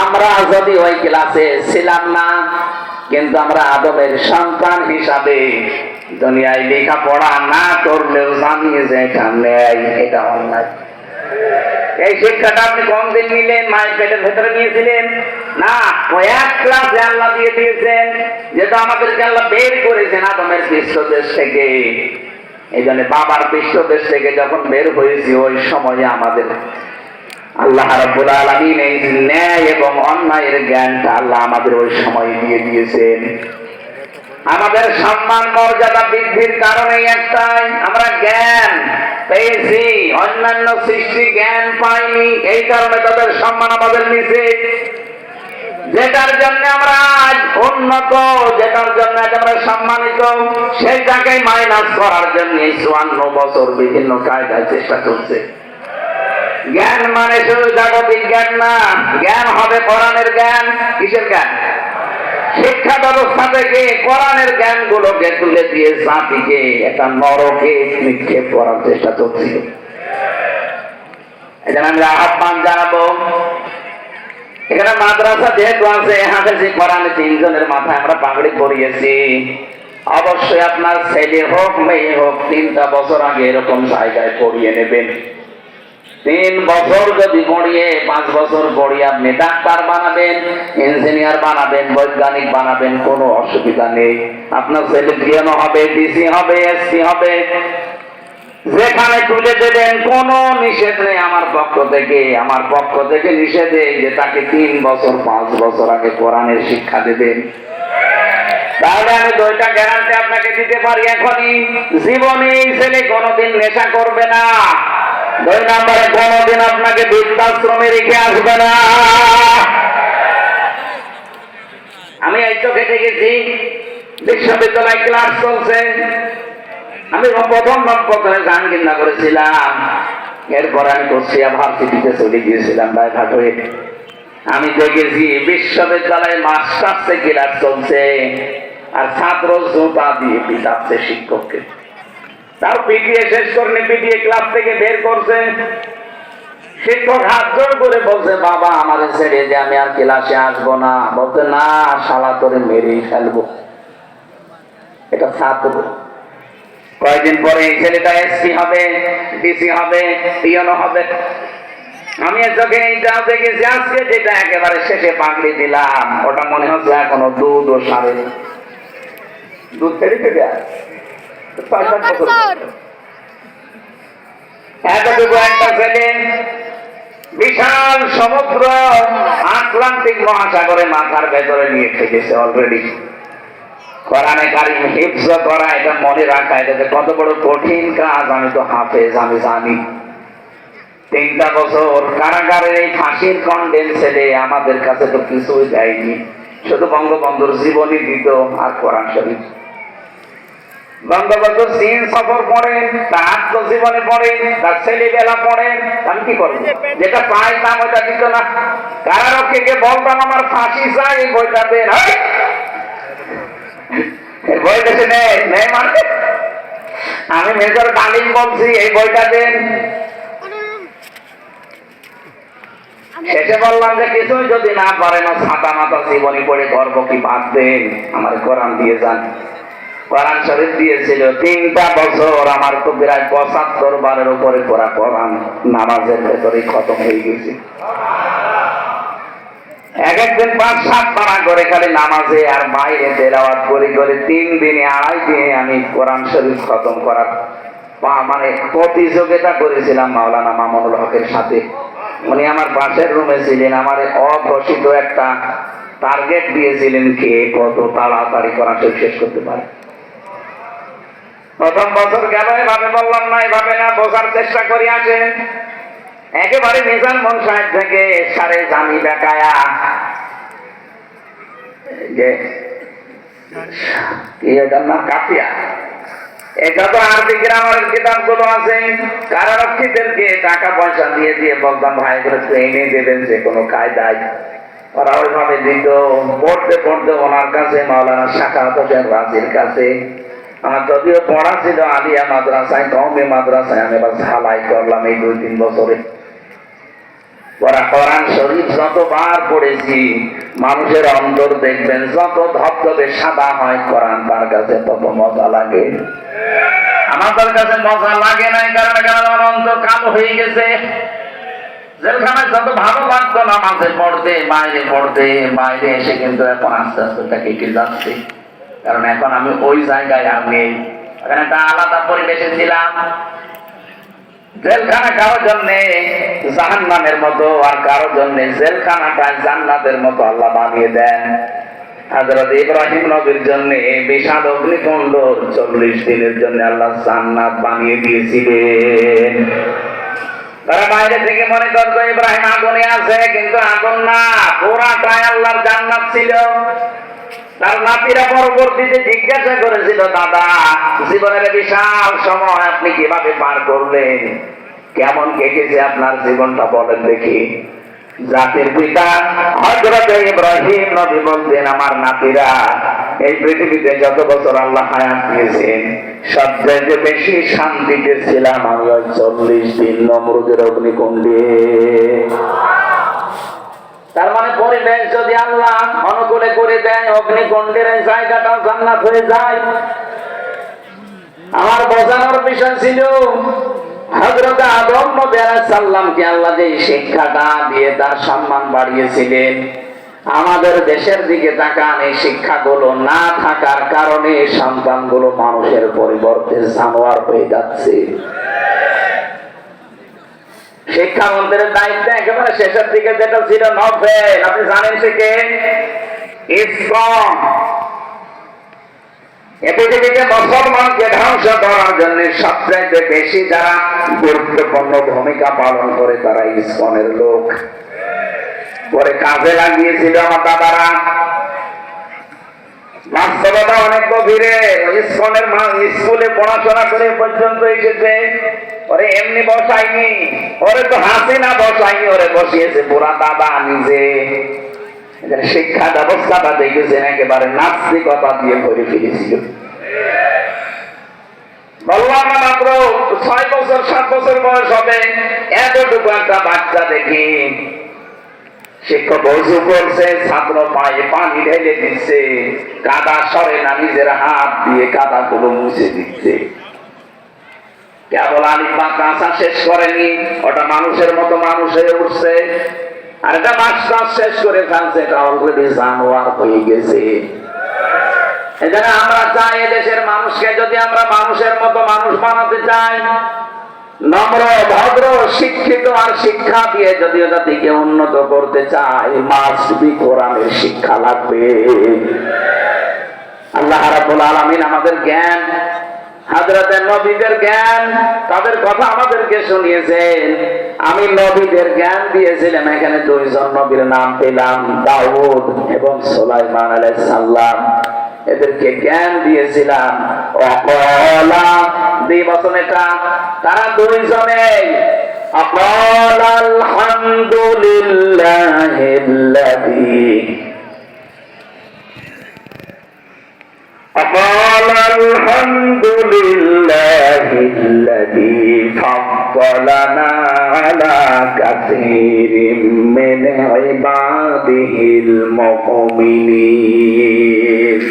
[SPEAKER 1] আমরা যদি ওই ক্লাসে ছিলাম না, কিন্তু আমরা আদমের সন্তান হিসাবে দুনিয়ায় লেখাপড়া না করলেও জানি যে এটা ন্যায়, এটা অন্যায়। এই শিক্ষাটা আপনি কোনদিন নিলেন? মায়ের পেটের ভেতরে নিয়েছিলেন না, ওই এক ক্লাসে আল্লাহ দিয়ে দিয়েছেন। যেটা আমাদেরকে আল্লাহ বের করেছেন আদমের পৃষ্ঠদেশ থেকে। এই জন্য বাবার পৃষ্ঠদেশ থেকে যখন বের হয়েছি ওই সময়ে আমাদের আল্লাহ রাব্বুল আলামিন এই ন্যায় এবং অন্যায়ের জ্ঞানটা আল্লাহ আমাদের ওই সময় দিয়ে দিয়েছেন। আমাদের সম্মান মর্যাদা বৃদ্ধির কারণে একটাই, আমরা জ্ঞান পেয়েছি, অন্যান্য সৃষ্টি জ্ঞান পাইনি। এই কারণে তাদের সম্মান আমাদের নিচে। যেটার জন্য আমরা আজ উন্নত, যেটার জন্য আজ আমরা সম্মানিত, সেইটাকে মাইনাস করার জন্য এই 54 বছর বিভিন্ন কায়দায় চেষ্টা করছে। জ্ঞান মানে শুধু জাগতিক জ্ঞান না, জ্ঞান হবে কোরআনের জ্ঞান। কিসের জ্ঞান? শিক্ষা ব্যবস্থা থেকে কোরআনের জ্ঞান গুলোকে তুলে দিয়ে জাতিকে একটা নরকে নিক্ষেপ করার চেষ্টা চলছিল। এজন্য আমরা আহ্বান জানাবো, এখানে মাদ্রাসা যেহেতু আছে, হাফেজি কোরআন 3 জনের মাথায় আমরা পাগড়ি পরিয়েছি। অবশ্যই আপনার ছেলে হোক মেয়ে হোক 3টা বছর আগে এরকম জায়গায় পড়িয়ে নেবেন। 3 বছর যদি পড়িয়ে 5 বছর পড়িয়ে আপনি ডাক্তার বানাবেন, ইঞ্জিনিয়ার বানাবেন, বৈজ্ঞানিক বানাবেন, কোনো অসুবিধা নেই। আপনার ছেলে ডিএনও হবে, ডিসি হবে, এসপি হবে, যেখানে তুলে দেবেন কোনো নিষেধ নেই আমার পক্ষ থেকে নিষেধ নেই যে তাকে 3 বছর 5 বছর আগে কোরআনের শিক্ষা দেবেন। তাহলে আমি 2টা গ্যারান্টি আপনাকে দিতে পারি এখনই, জীবনে এই ছেলে কোনোদিন নেশা করবে না। 2 নম্বরে কোনোদিন আপনাকে বৃদ্ধাশ্রমে রেখে আসবে না। আমি এই তো কেটে গেছি, বিশ্ববিদ্যালয় ক্লাস চলছে। আমি প্রথম জাহাঙ্গীরনগরে করেছিলাম, এরপর আমি কোচিয়া ভার্সিটিতে চলে গিয়েছিলাম রায়ঘাট হয়ে। আমি দেখেছি বিশ্ববিদ্যালয়ে মাস্টার্সে ক্লাস চলছে আর ছাত্র জুতা দিয়ে পিটাচ্ছে শিক্ষককে। তাও পিটিয়ে শেষ করেনি, পিটিয়ে ক্লাস থেকে বের করছে। শিক্ষক হাত জোর করে বলছে, বাবা আমার ছেড়ে যে আমি আর ক্লাসে আসবো না। বলছে, না শালা তোরে মেরেই ফেলবো। এটা ছাত্র। কয়েকদিন পরে এই ছেলেটা এসপি হবে, ডিসি হবে, পিওনো হবে। আমি চোখে এইটাও দেখেছি। আজকে যেটা একেবারে শেষে পাগড়ি দিলাম, ওটা মনে হচ্ছে এখনো 2 ও 2.5 দুধ ছেড়ে দেবে। এতটুকু একটা ছেলে বিশাল সমুদ্র আটলান্টিক মহাসাগরে মাথার ভেতরে নিয়ে থেকেছে অলরেডি। কোরআনে কারিম হিফজ করা, এটা মনে রাখা, এটা কত বড় কঠিন কাজ আমি তো হাফেজ, আমি জানি। 3টা বছর কারাগারের এই ফাঁসির কন্ডেন ছেলে আমাদের কাছে তো কিছুই দেয়নি, শুধু বঙ্গবন্ধুর জীবনী দিত আর কোরআন শরীফ। বঙ্গবন্ধু চীন সফর পড়েন, তার আত্মজীবনে পড়েন, তার ছেলেবেলা পড়েন। আমি কি করবো? যেটা পাইতাম ওটা দিত না। কারারক্ষীকে বলতাম আমার ফাঁসি চাই, এই বইটা দেন। এই বই দেশে নেই মানে আমি মেজর ডালিম বলছি, এই বইটা দেন। শেষে বললাম যে কিছুই যদি না পারেন, ছাতা মাতা জীবনী পড়ে করবো কি, বাদ দেন, আমার কোরআন দিয়ে যান। কোরআন শরীফ দিয়েছিল 3টা বছর, আমার তো প্রায় 75 বারের উপরে পড়া কোরআন নামাজের ভেতরে খতম হয়ে গেছে। একদিন 5-7 পারা করে খালি নামাজে আর বাইরে তেলাওয়াত করে 3 দিনে 2.5 দিনে আমি কোরআন শরীফ খতম করার মানে প্রতিযোগিতা করেছিলাম মাওলানা মামুনুল হকের সাথে। উনি আমার পাশের রুমে ছিলেন, আমার অঘোষিত একটা টার্গেট দিয়েছিলেন, কে কত তাড়াতাড়ি কোরআন শরীফ শেষ করতে পারে। প্রথম বছর গেল, এভাবে বললাম না, এভাবে না, বোঝার চেষ্টা করি। আসেন একেবারে মিজান মন সাহেব থেকে সারে জামি বেকায়া, যে এটার নাম কাফিয়া, এটা তো আরবি গ্রামারের কিতাবগুলো আছে। কারারক্ষীদেরকে টাকা পয়সা দিয়ে দিয়ে বলতাম, ভাই করে ট্রেনে দেবেন যে কোনো কায়দায়। ওরা ওইভাবে দিত। পড়তে পড়তে ওনার কাছে, মাওলানা শাখাওয়াত হোসেন রাজির কাছে, আমার যদিও পড়া ছিল আলিয়া মাদ্রাসায়, কওমি মাদ্রাসায়, আমি এবার ঝালাই করলাম এই 2-3 বছরে। ওরা কোরআন শরীফ যতবার পড়েছি, মানুষের অন্তর দেখবেন যত ধবধবে সাদা হয় কোরআন, তার কাছে তত মজা লাগে। আমাদের কাছে মজা লাগে নাই, কারণ আমার অন্তর কালো হয়ে গেছে। জেলখানায় যত ভালো লাগতো নামাজে পড়তে, বাইরে এসে কিন্তু এখন আস্তে আস্তে এটা কেটে যাচ্ছে। কারণ এখন আমি ওই জায়গায় আর নেই, এখানে একটা আলাদা পরিবেশে ছিলাম। জেলখানা কারোর জন্য জাহান্নামের মতো, আর কারোর জন্য জেলখানাটা জান্নাতের মতো আল্লাহ বানিয়ে দেন। হযরত ইব্রাহিম নবীর জন্য বিশাল অগ্নিকুণ্ড 40 দিনের জন্য আল্লাহ জান্নাত বানিয়ে দিয়েছিলেন। তারা বাইরে থেকে মনে করতো ইব্রাহিম আগুনে আছে, কিন্তু আগুন না, পুরাটাই আল্লাহর জান্নাত ছিল। তার নাতিরা পরবর্তীতে জিজ্ঞাসা করেছিল, দাদা জীবনের বিশাল সময় আপনি কিভাবে পার করলেন, কেমন কেটেছে আপনার জীবনটা বলেন দেখি। জাতির পিতা হযরত ইব্রাহিম নবী বলতেন, আমার নাতিরা এই পৃথিবীতে যত বছর আল্লাহ হায়াত দিয়েছেন, সবচেয়ে বেশি শান্তিতে ছিলাম আমি ওই 40 দিন নমরুদের অগ্নিকুণ্ডে। তার মানে পরিবেশ যদি আল্লাহ অনুকূলে করে দেয়, অগ্নিকুণ্ডের এই জায়গাটা জান্নাত হয়ে যায়। আমার বোঝানোর বিষয় ছিল হযরত আদম নবী আলাইহিস সালামকে আল্লাহ যে শিক্ষাটা দিয়ে তার সম্মান বাড়িয়েছিলেন, আমাদের দেশের দিকে তাকান, এই শিক্ষাগুলো না থাকার কারণে সন্তানগুলো মানুষের পরিবর্তে জানোয়ার হয়ে যাচ্ছে। শিক্ষামন্ত্রীর দায়িত্ব একেবারে শেষের দিকে যেটা ছিল নভেল, আপনি জানেন সে কে? ইসকন। এ পৃথিবীতে মুসলমানকে ধ্বংস করার জন্য সবচাইতে বেশি যারা গুরুত্বপূর্ণ ভূমিকা পালন করে তারা ইসকনের লোক। পরে কাজে লাগিয়েছিল আমার দাদারা। বাস্তবতা অনেক গভীরে। ইসকনের স্কুলে পড়াশোনা করে পর্যন্ত এসেছে। ওরে এমনি বসায়নি, ওরে তো হাসিনা বসায়নি, ওরে বসিয়েছে পুরা দাদা নিজে। শিক্ষা ব্যবস্থাটা দেখেছেন একেবারে নাস্তিকতা দিয়ে ভরে ফেলেছিল। বললাম না মাত্র 6 বছর 7 বছর বয়স হবে, এতটুকু একটা বাচ্চা দেখি শিক্ষক অজু করছে, ছাত্র পায়ে পানি ঢেলে দিচ্ছে, কাদা সরে না, নিজের হাত দিয়ে কাদাগুলো মুছে দিচ্ছে। কেবল আলিফ বা কাঁচা শেষ করেনি, ওটা মানুষের মতো মানুষ হয়ে উঠছে। আর এটা মাস্টার শেষ করে ফেলছে, এটা অলরেডি জানোয়ার হয়ে গেছে। এজন্য আমরা চাই এদেশের মানুষকে যদি আমরা মানুষের মতো মানুষ বানাতে চাই, নম্র ভদ্র শিক্ষিত আর শিক্ষা দিয়ে যদি জাতিকে উন্নত করতে চাই, মাস্ট বি কোরআনের শিক্ষা লাগবে। আল্লাহ রাব্বুল আলামিন আমাদের জ্ঞান, হযরতের নবীদের জ্ঞান, তাদের কথা আমাদেরকে শুনিয়েছেন। আমি নবীদের জ্ঞান দিয়েছিলাম, এখানে 2 জন নবীর নাম পেলাম, দাউদ এবং সুলাইমান আলাইহিস সালাম। এদেরকে জ্ঞান দিয়েছিলাম। অকলা দিবসনেটা তারা 2 জনেই অকল আলহামদুলিল্লাহিল্লাযী أقال الحمد لله الذي فضلنا على كثير من عباده المؤمنين।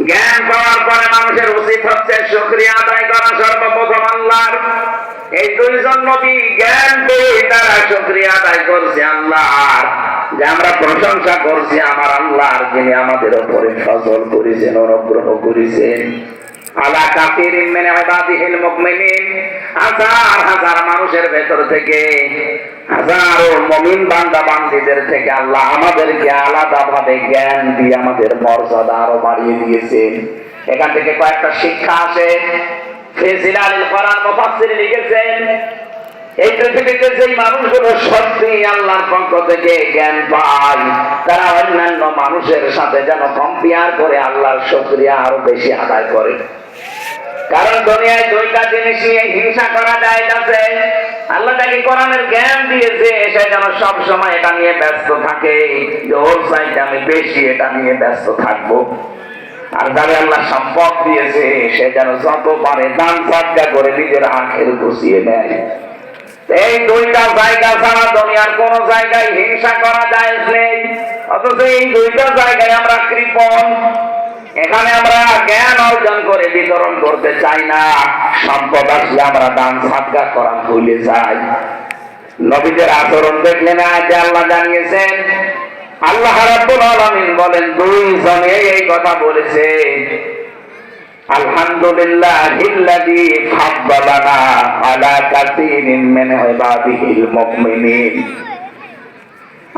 [SPEAKER 1] জ্ঞান পাওয়ার পরে মানুষের উচিত হচ্ছে শুকরিয়া আদায় করা সর্বপ্রথম আল্লাহর। এই 2 জন নবী জ্ঞান পেয়ে তারা শুকরিয়া আদায় করছে আল্লাহর, যে আমরা প্রশংসা করছি আমার আল্লাহর, যিনি আমাদের উপরে ফজল করেছেন, অনুগ্রহ করেছেন। আলা কাসীরিন মিন ইবাদিহিল মুমিনিন, হাজার হাজার মানুষের ভেতর থেকে, হাজারো মুমিন বান্দা বান্দীদের থেকে আল্লাহ আমাদেরকে আলাদাভাবে জ্ঞান দিয়ে আমাদের মর্যাদা আরো বাড়িয়ে দিয়েছেন। এখান থেকে কয়েকটা শিক্ষা আসে। ফি জিলালিল কোরআন মুফাসসির লিখেছেন, এই পৃথিবীতে যেই মানুষগুলো সত্যি আল্লাহর পক্ষ থেকে জ্ঞান পায়, তারা অন্যান্য মানুষের সাথে যেন কম্পেয়ার করে আল্লাহর শুকরিয়া আরো বেশি আদায় করে। কারণ দুনিয়ায় 2টা জিনিস নিয়ে হিংসা করা যায় আছে। আল্লাহ তাকে কোরআনের জ্ঞান দিয়েছে, সে যেন সব সময় এটা নিয়ে ব্যস্ত থাকে যে ওর চাইতে আমি বেশি এটা নিয়ে ব্যস্ত থাকবো। আর যারা আল্লাহ সম্পদ দিয়েছে, সে যেন যত পারে দান সদকা করে নিজের আখের গুছিয়ে নেয়। এই 2টা জায়গা ছাড়া দুনিয়ার কোন জায়গায় হিংসা করা যায় নেই। অথচ এই 2টা জায়গায় আমরা কৃপণ। এখানে আমরা জ্ঞান অর্জন করে বিতরণ করতে চাই না, সম্পদ আসলে আমরা দান সদকা করা ভুলে যাই। নবীদের আচরণ দেখলে না যে আল্লাহ জানিয়েছেন, আল্লাহ রাব্বুল আলামিন বলেন 2 জনে এই কথা বলেছে, আলহামদুলিল্লাহিল্লাযী ফাদ্দালানা আলা কাসীরিন মিন ইবাদিহিল মুমিনিন।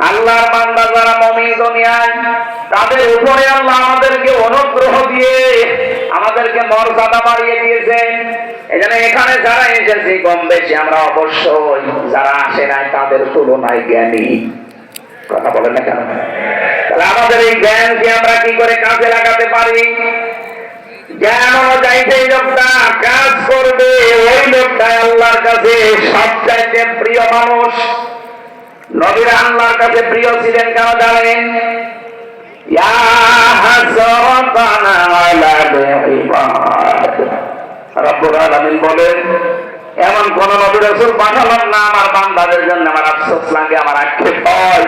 [SPEAKER 1] আল্লাহর বান্দা যারা মুমিন দুনিয়ায়, তাদের উপরে আল্লাহ আমাদেরকে অনুগ্রহ দিয়ে আমাদেরকে মর্যাদা বাড়িয়ে দিয়েছেন। এজন্য এখানে যারা এসেছি কম বেশি আমরা অবশ্যই, যারা আসে নাই তাদের তুলনায় জ্ঞানী। কথা বলেন না কেন? তাহলে আমাদের এই জ্ঞানকে আমরা কি করে কাজে লাগাতে পারি? জ্ঞান অনুযায়ী সেই লোকটা কাজ করবে, ওই লোকটা আল্লাহর কাছে সবচাইতে প্রিয় মানুষ। নবীরা আল্লাহর কাছে প্রিয় ছিলেন কেন জানেন? ইয়া হাসরাতান আলাল ইবাদ, রব্বুল আলামিন বলেন এমন কোন নবী রাসূল পাঠালেন না আমার বান্দাদের জন্য আমার আফসোস লাগে, আমার আক্ষেপ হয়।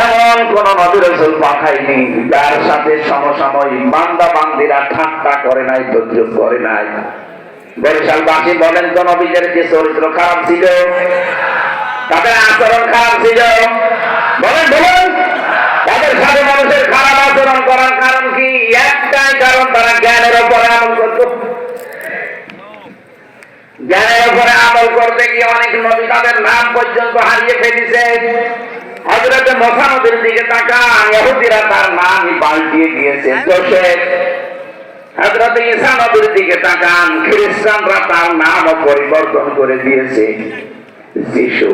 [SPEAKER 1] এমন কোন নবী রাসূল পাঠাইনি যার সাথে সমসাময়িক বান্দা বান্দিরা ঠাট্টা করে নাই, তদ্রুপ করে নাই। বরিশালবাসী বলেন তো নবীদের কি চরিত্র খারাপ ছিল? তাদের আচরণ খারাপ ছিল? বলেন বলেন, তাদের সাথে মানুষের খারাপ আচরণ করার কারণ কি? একটাই কারণ, তারা জ্ঞানের উপরে আমল করত। জ্ঞানের উপরে আমল করতে গিয়ে অনেক নবী তাদের নাম পর্যন্ত হারিয়ে ফেলেছে। হযরত মুসা নবীর দিকে তাকান, ইহুদিরা তার নামই পাল্টিয়ে দিয়েছে যোসেফ। হযরত ঈসা নবীর দিকে তাকান, খ্রিস্টানরা তার নামও পরিবর্তন করে দিয়েছে যিশু।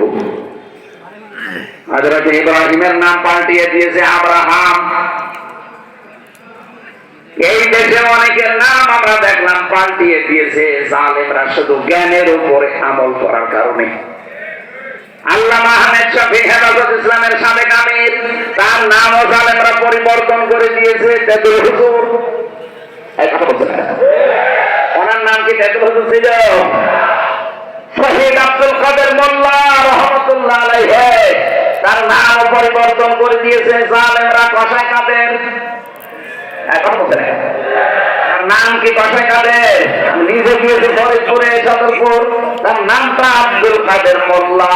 [SPEAKER 1] হযরত ইব্রাহিমের নাম পাল্টিয়ে দিয়েছে আব্রাহাম। এই দেশে অনেকের নাম আমরা দেখলাম পাল্টিয়ে দিয়েছে জালেমরা শুধু জ্ঞানের উপরে আমল করার কারণে। আল্লামা আহমেদ শফি হেফাজত ইসলামের সাবেক আমির, তার নামও জালেমরা পরিবর্তন করে দিয়েছে তেতুল হুজুর। এই কথা বলছেন না, ওনার নাম কি তেতুল হুজুর ছিল? শহীদ আব্দুল কাদের মোল্লা রহমাতুল্লাহ আলাইহি, তার নাম পরিবর্তন করে দিয়েছে জালেমরা কসাই কাদের। এখন বলছেন তার নাম কি কসাই কাদের? নিজে গিয়েছে ফরিদপুরে, সদরপুর, তার নামটা আব্দুল কাদের মোল্লা।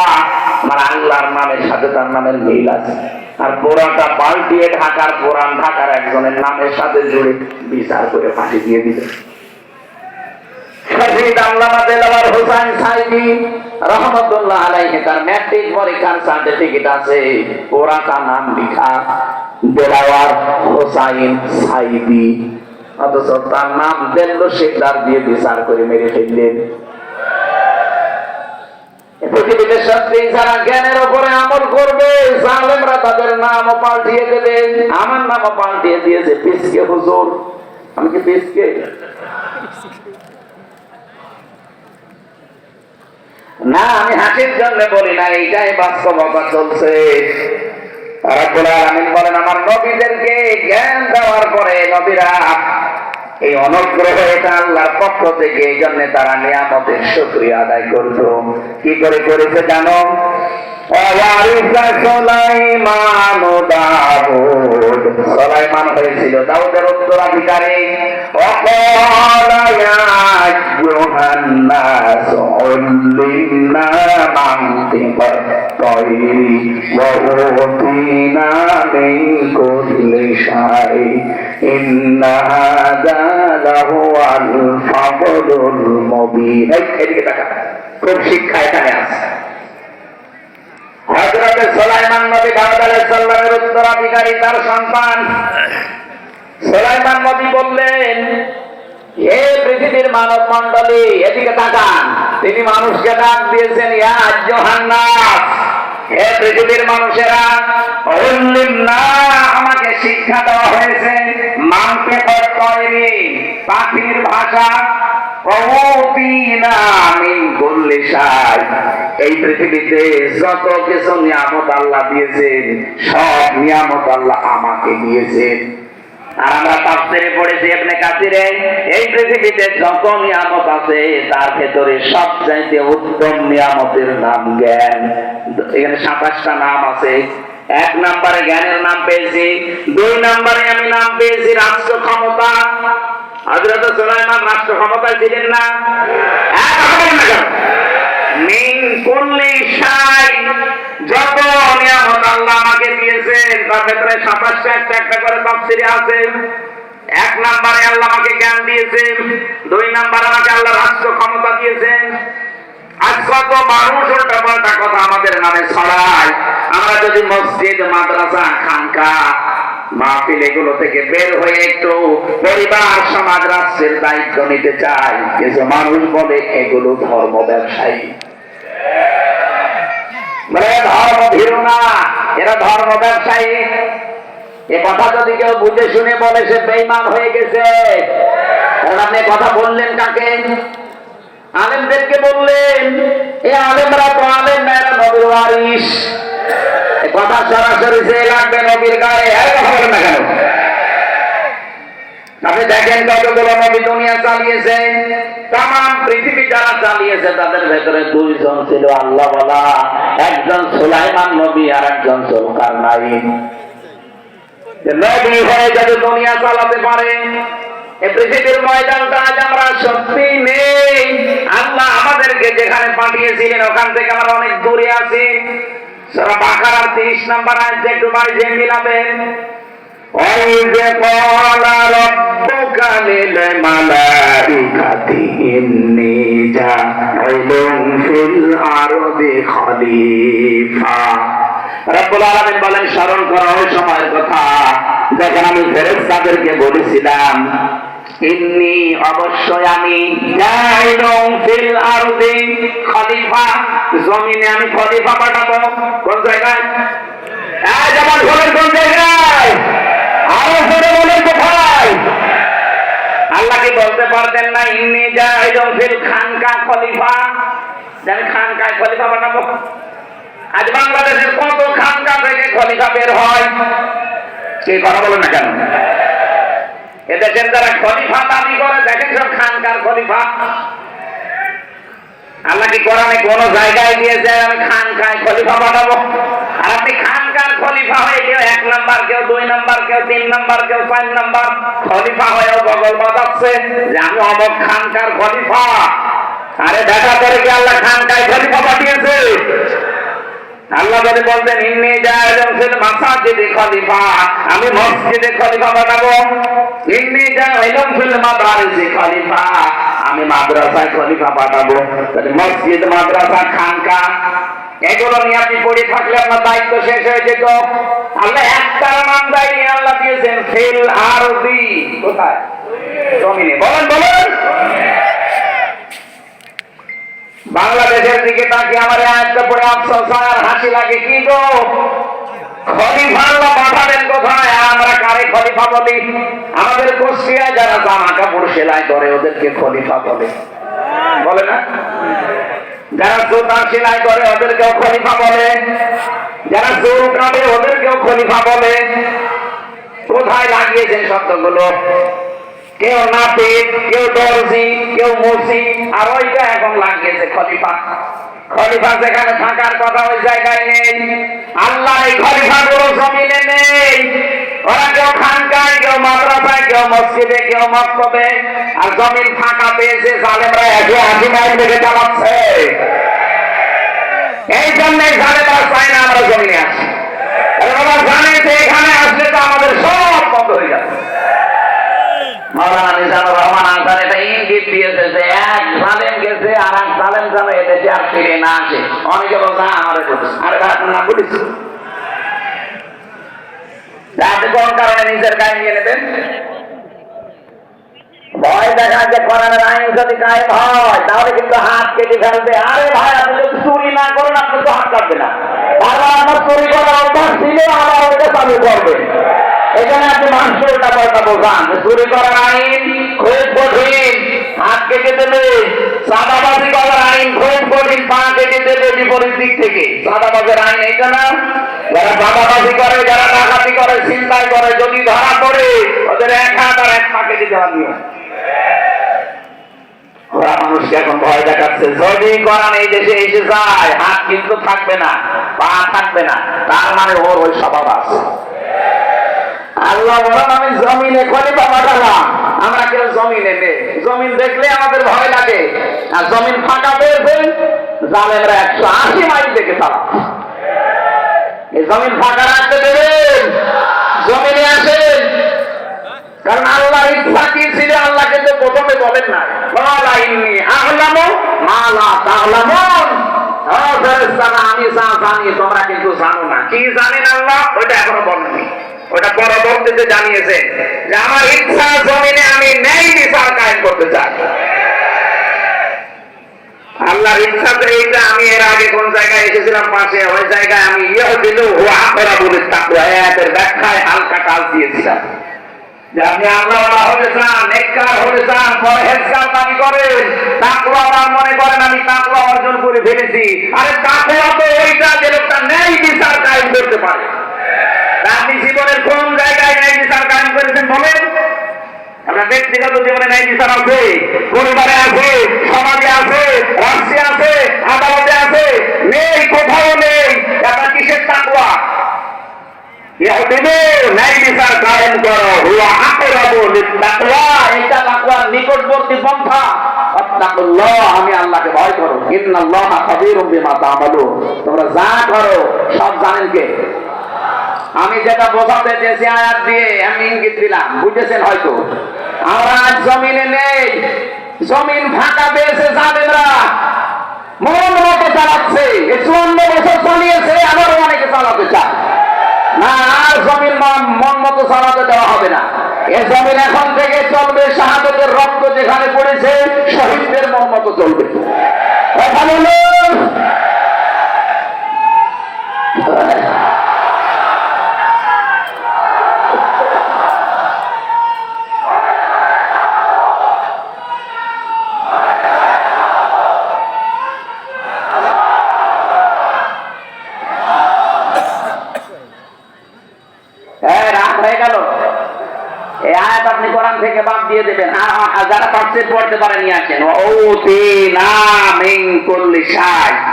[SPEAKER 1] আমার আল্লাহর নামের সাথে তার নামের মিল আছে। আর পুরাটা পাল্টিয়ে ঢাকার পুরান ঢাকার একজনের নামের সাথে জুড়ে বিচার করে ফাঁসি দিয়ে দিল। শহীদ আল্লামা দেলাওয়ার হোসেন সাইদি রহমাতুল্লাহ আলাইহি, তার ম্যাট্রিক পরীক্ষার সার্টিফিকেট আছে, পুরাটা নাম লেখা দেলাওয়ার হোসেন সাইদি, অথচ তার নাম দেল্লো শেখদার দিয়ে বিচার করে মেরে ফেললেন। পৃথিবীতে সত্যি যারা জ্ঞানের উপরে আমল করবে, জালেমরা তাদের নামও পাল্টিয়ে দেবে। আমার নামও পাল্টিয়ে দিয়েছে পিসকে হুজুর। আমি কি পিসকে? না, আমি হাসির জন্য বলি না, এইটাই বাস্তবতা চলছে। রব্বুল আলামিন বলেন, আমার নবীদেরকে জ্ঞান দেওয়ার পরে নবীরা এই অনুগ্রহ এটা আল্লাহর পক্ষ থেকে, এই জন্য তারা নিয়ামতের শুকরিয়া আদায় করত। কি করে করেছে জানো? সুলাইমান হয়েছিল দাউদের উত্তরাধিকারী। খুব শিক্ষা এখানে আছে। হযরত সুলাইমান নবী দাউদ আলাইহিস সালামের উত্তরাধিকারী, তার সন্তান। সুলাইমান নবী বললেন, হে পৃথিবীর মানব মণ্ডলী, এদিকে তাকান। তিনি মানুষকে ডাক দিয়েছেন, ইয়া আইয়ুহান নাস, হে পৃথিবীর মানুষেরা, আমাকে শিক্ষা দেওয়া হয়েছে মানতে তৈরি পাখির ভাষা, এই পৃথিবীতে যত কিছু নিয়ামত আল্লাহ দিয়েছেন, সব নিয়ামত আল্লাহ আমাকে দিয়েছেন। আর আমরা তাফসীরে পড়েছি ইবনে কাসিরে, এই পৃথিবীতে যত নিয়ামত আছে তার ভেতরে সবচাইতে উত্তম নিয়ামতের নাম জ্ঞান। এখানে 27টা নাম আছে। 1 নম্বরে জ্ঞানের নাম পেয়েছি, 2 নম্বরে আমি নাম পেয়েছি রাষ্ট্র ক্ষমতা। হযরত সুলাইমান রাষ্ট্র ক্ষমতায় ছিলেন না? মিন কুল্লি শাই, যত নিয়ামত আল্লাহ আমাকে দিয়েছেন তার ভেতরে 27টা একটা একটা করে তাফসীরে আছে। 1 নম্বরে আল্লাহ আমাকে জ্ঞান দিয়েছেন, 2 নম্বরে আমাকে আল্লাহ রাষ্ট্র ক্ষমতা দিয়েছেন। আজ কত মানুষ উল্টাপাল্টা কথা আমাদের নামে ছড়ায়। আমরা যদি মসজিদ, মাদ্রাসা, খানকা, মাহফিল এগুলো থেকে বের হয়ে একটু পরিবার, সমাজ, রাষ্ট্রের দায়িত্ব নিতে চাই, কিছু মানুষ বলে এগুলো ধর্ম ব্যবসায়ী, বলে ধর্ম ভীরু না, এরা ধর্ম ব্যবসায়ী। এ কথা যদি কেউ বুঝে শুনে বলে সে বেঈমান হয়ে গেছে। আপনি কথা বললেন কাকে? আলেমদেরকে বললেন। এই আলেমরা তো আলেম না, এরা নবীর ওয়ারিস। কথা সরাসরি যে লাগবে নবীর গায়ে, কথা বলেন না কেন? আপনি দেখেন কতগুলো নবী দুনিয়া চালিয়েছেন, তাম পৃথিবী যারা চালিয়েছে তাদের ভেতরে দুইজন ছিল আল্লাহ ওয়ালা, একজন সুলাইমান নবী আর একজন যুলকারনাইন। নবী হয়ে যদি দুনিয়া চালাতে পারে, এই পৃথিবীর ময়দানটা আজ আমরা সত্যি নেই। আল্লাহ আমাদেরকে যেখানে পাঠিয়েছিলেন ওখান থেকে আমরা অনেক দূরে আছি। সূরা বাকারার 30 নম্বর আয়াতে একটু বাড়িয়ে মিলাবেন। وَإِذْ قَالَ رَبُّكَ لِلْمَلَائِكَةِ إِنِّي جَاعِلٌ فِي الْأَرْضِ خَلِيفَةً। রব্বুল আলামিন বলেন, স্মরণ করো ওই সময়ের কথা যখন আমি ফেরেশতাদেরকে বলেছিলাম, ইন্নী অবশ্যই আমি জাইলুন ফিল আরদি খলিফা, জমিনে আমি খলিফা পাঠাবো। কোন জায়গায়? এই যেমন বলেন কোন জায়গায়? আরো জোরে বলেন কোথায়? আল্লাহ কি বলতে পারতেন না ইন্নী জাইলুন ফিল খানকা খলিফা, আমি খানকায় খলিফা পাঠাবো? আজ বাংলাদেশের কত খানকা থেকে খলিফা বের হয়, কে কথা বলেন না কেন? এদেশের যারা খলিফা দাবি করে দেখেন সব খানকার খলিফা। আল্লাহ কি কোরআনে কোন জায়গায় দিয়েছে আমি খানকায় খলিফা পাঠাবো? আর আপনি খানকার খলিফা হয়ে কেউ 1 নাম্বার, কেউ 2 নাম্বার, কেউ 3 নাম্বার, কেউ 4 নাম্বার খলিফা হয়েও বগল বাজাচ্ছে যে আমি অমুক খানকার খলিফা। আরে দেখা করে কি আল্লাহ খানকায় খলিফা পাঠিয়েছে? আল্লাহ যদি বলতেন ইন্নী জাইলুন ফিল মাসাজিদি খলিফা, আমি মসজিদে খলিফা পাঠাবো। ইন্নী জাইলুন ফিল মাদারিসি খলিফা, আমি মাদ্রাসায় খলিফা পাঠাবো। তাহলে মসজিদ, মাদ্রাসা, খানকা এগুলো নিয়ে আপনি পড়ে থাকলে আপনার দায়িত্ব শেষ হয়ে যেত। আল্লাহ একটা নাম দায়ী আল্লাহ দিয়েছেন ফিল আরদি, কোথায়? জমিনে। বলেন বলেন। বাংলাদেশের দিকে তাকিয়ে আমার আয়াতটা পড়ে আফসোস আর হাসি লাগে। কি গো, খলিফা আল্লাহ পাঠাবেন কোথায়? আমরা কারে খলিফা বলি? আমাদের কুষ্টিয়ায় যারা জামা কাপড় সেলাই করে ওদেরকে খলিফা বলে, বলে না? যারা জুতা সেলাই করে ওদেরকেও খলিফা বলে, যারা চুল কাটে ওদেরকেও খলিফা বলে। কোথায় লাগিয়েছেন শব্দগুলো? কেউ নাপিত, কেউ দর্জি, কেউ মুসি, আর ওইটা এখন লাগিয়েছে খলিফা। খলিফা যেখানে থাকার কথা ওই জায়গায় নেই। আল্লাহ এই খলিফা গুলো জমিনে নেই। ওরা কেউ খানকায়, কেউ মাদ্রাসায়, কেউ মসজিদে, কেউ মক্তবে। আর জমিন ফাঁকা পেয়েছে, জালেমরা 180 মাইল থেকে চালাচ্ছে। এই জন্যই জালেমরা চায় না আমরা জমিনে আসি। ওরা জানে যে এখানে আসলে তো আমাদের সব বন্ধ হয়ে যাবে। মাওলানা মিজানুর রহমান আনসার এটা ইঙ্গিত দিয়েছে যে এক জালেম গেছে আর এক জালেম যেন এদেশে আর ফিরে না আসে। অনেকে বলছে আমারে বলছে, আরে আপনার নাম বলিস আপনি কোন কারণে নিজের গায়ে নিয়ে নেবেন? ভয় দেখা যে কোরআনের আইন যদি কায়েম হয় তাহলে কিন্তু হাত কেটে ফেলবে। আরে ভাই, আপনি যদি চুরি না করেন আপনার তো হাত কাটবে না। আবার আপনার চুরি করার অভ্যাস ছিল, আবার ওইটা চালু করবে। এখানে আপনি মানুষের উল্টা পাল্টা বোঝান যে চুরি করার আইন খুব কঠিন, হাত কেটে দেবে। চাঁদাবাজি করার আইন খুব কঠিন, পা কেটে দেবে বিপরীত দিক থেকে। চাঁদাবাজের আইন এইটা না? যারা চাঁদাবাজি করে, যারা ডাকাতি করে, ছিনতাই করে, যদি ধরা পড়ে ওদের 1 হাত আর 1 পা কেটে দেওয়া নিয়ম। ওরা মানুষকে এখন ভয় দেখাচ্ছে, যদি কোরআন এই দেশে এসে যায় হাত কিন্তু থাকবে না, পা থাকবে না, তার মানে ওর ওই স্বভাব আছে। আল্লাহ বলেন আমি জমিনে খলিফা পাঠালাম। আমরা কেউ জমিনে নেই, জমিন দেখলে আমাদের ভয় লাগে। আর জমিন ফাঁকা পেয়েছে, জালেমরা 180 মাইল থেকে চালাচ্ছে। এই জমিন ফাঁকা রাখতে দেবেন? জমিনে আসেন। কারণ আল্লাহর ইচ্ছা কি ছিল আল্লাহ কিন্তু প্রথমে বলেন না ওয়ালা ইন্নী আ'লামু মা লা তা'লামুন। আমি যা জানি তোমরা কিন্তু জানো না। কি জানেন আল্লাহ? ওইটা এখনো বলেননি, ওটা পরবর্তীতে জানিয়েছে যে আমার ইচ্ছা জমিনে আমি ন্যায় বিচার কায়েম করতে চাই। আল্লাহর ইচ্ছা তো এইটা। আমি এর আগে কোন জায়গায় এসেছিলাম পাশে, ওই জায়গায় আমি ইয়াহদিলু ওয়া আকরাবুল তাকওয়া আয়াতের ব্যাখ্যায় হালকা কাজ দিয়েছিলাম যে আপনি আল্লাহওয়ালা হতে চান, নেককার হতে চান, পরহেজগার দাবি করেন, তাকওয়া আমার মনে করেন আমি তাকওয়া অর্জন করে ফেলেছি। আরে তাকওয়া তো ওইটা যে লোকটা ন্যায় বিচার কায়েম করতে পারে। আপনি জীবনের কোন জায়গায় ন্যায় বিচার কায়েম করেছেন বলেন? আপনার ব্যক্তিগত জীবনে ন্যায় বিচার আছে, পরিবারে আছে, সমাজে আছে, রাষ্ট্রে আছে, আদালতে আছে, নেই, কোথাও নেই। আপনার কিসের তাকওয়া? ন্যায় বিচার কায়েম করো, হুয়া আকরাবু লিত-তাকওয়া, এটা তাকওয়ার নিকটবর্তী পন্থা। আত্তাকুল্লাহ, আমি আল্লাহকে ভয় করো। ইন্নাল্লাহা খাবীরুম বিমা তা'মালুন, তোমরা যা করো সব জানেন কে? আমি যেটা বোঝাতে চেয়েছি আয়াত দিয়ে আমি ইঙ্গিত দিলাম, বুঝেছেন হয়তো। আমরা আজ জমিনে নেই, জমিন ফাঁকা পেয়েছে জালেমরা, মন মতো চালাচ্ছে। 54 বছর চালিয়েছে, আবারও অনেকে চালাতে চায় না। আর জমিন মন মতো চালাতে দেওয়া হবে না। এ জমিন এখন থেকে চলবে শাহাদাতের রক্ত যেখানে পড়েছে, শহীদদের মন মতো চলবে। কথা বলুন। আপনি কোরআন থেকে বাদ দিয়ে দেবেন। যারা তাফসীর পড়তে পারে নিয়ে আসেন।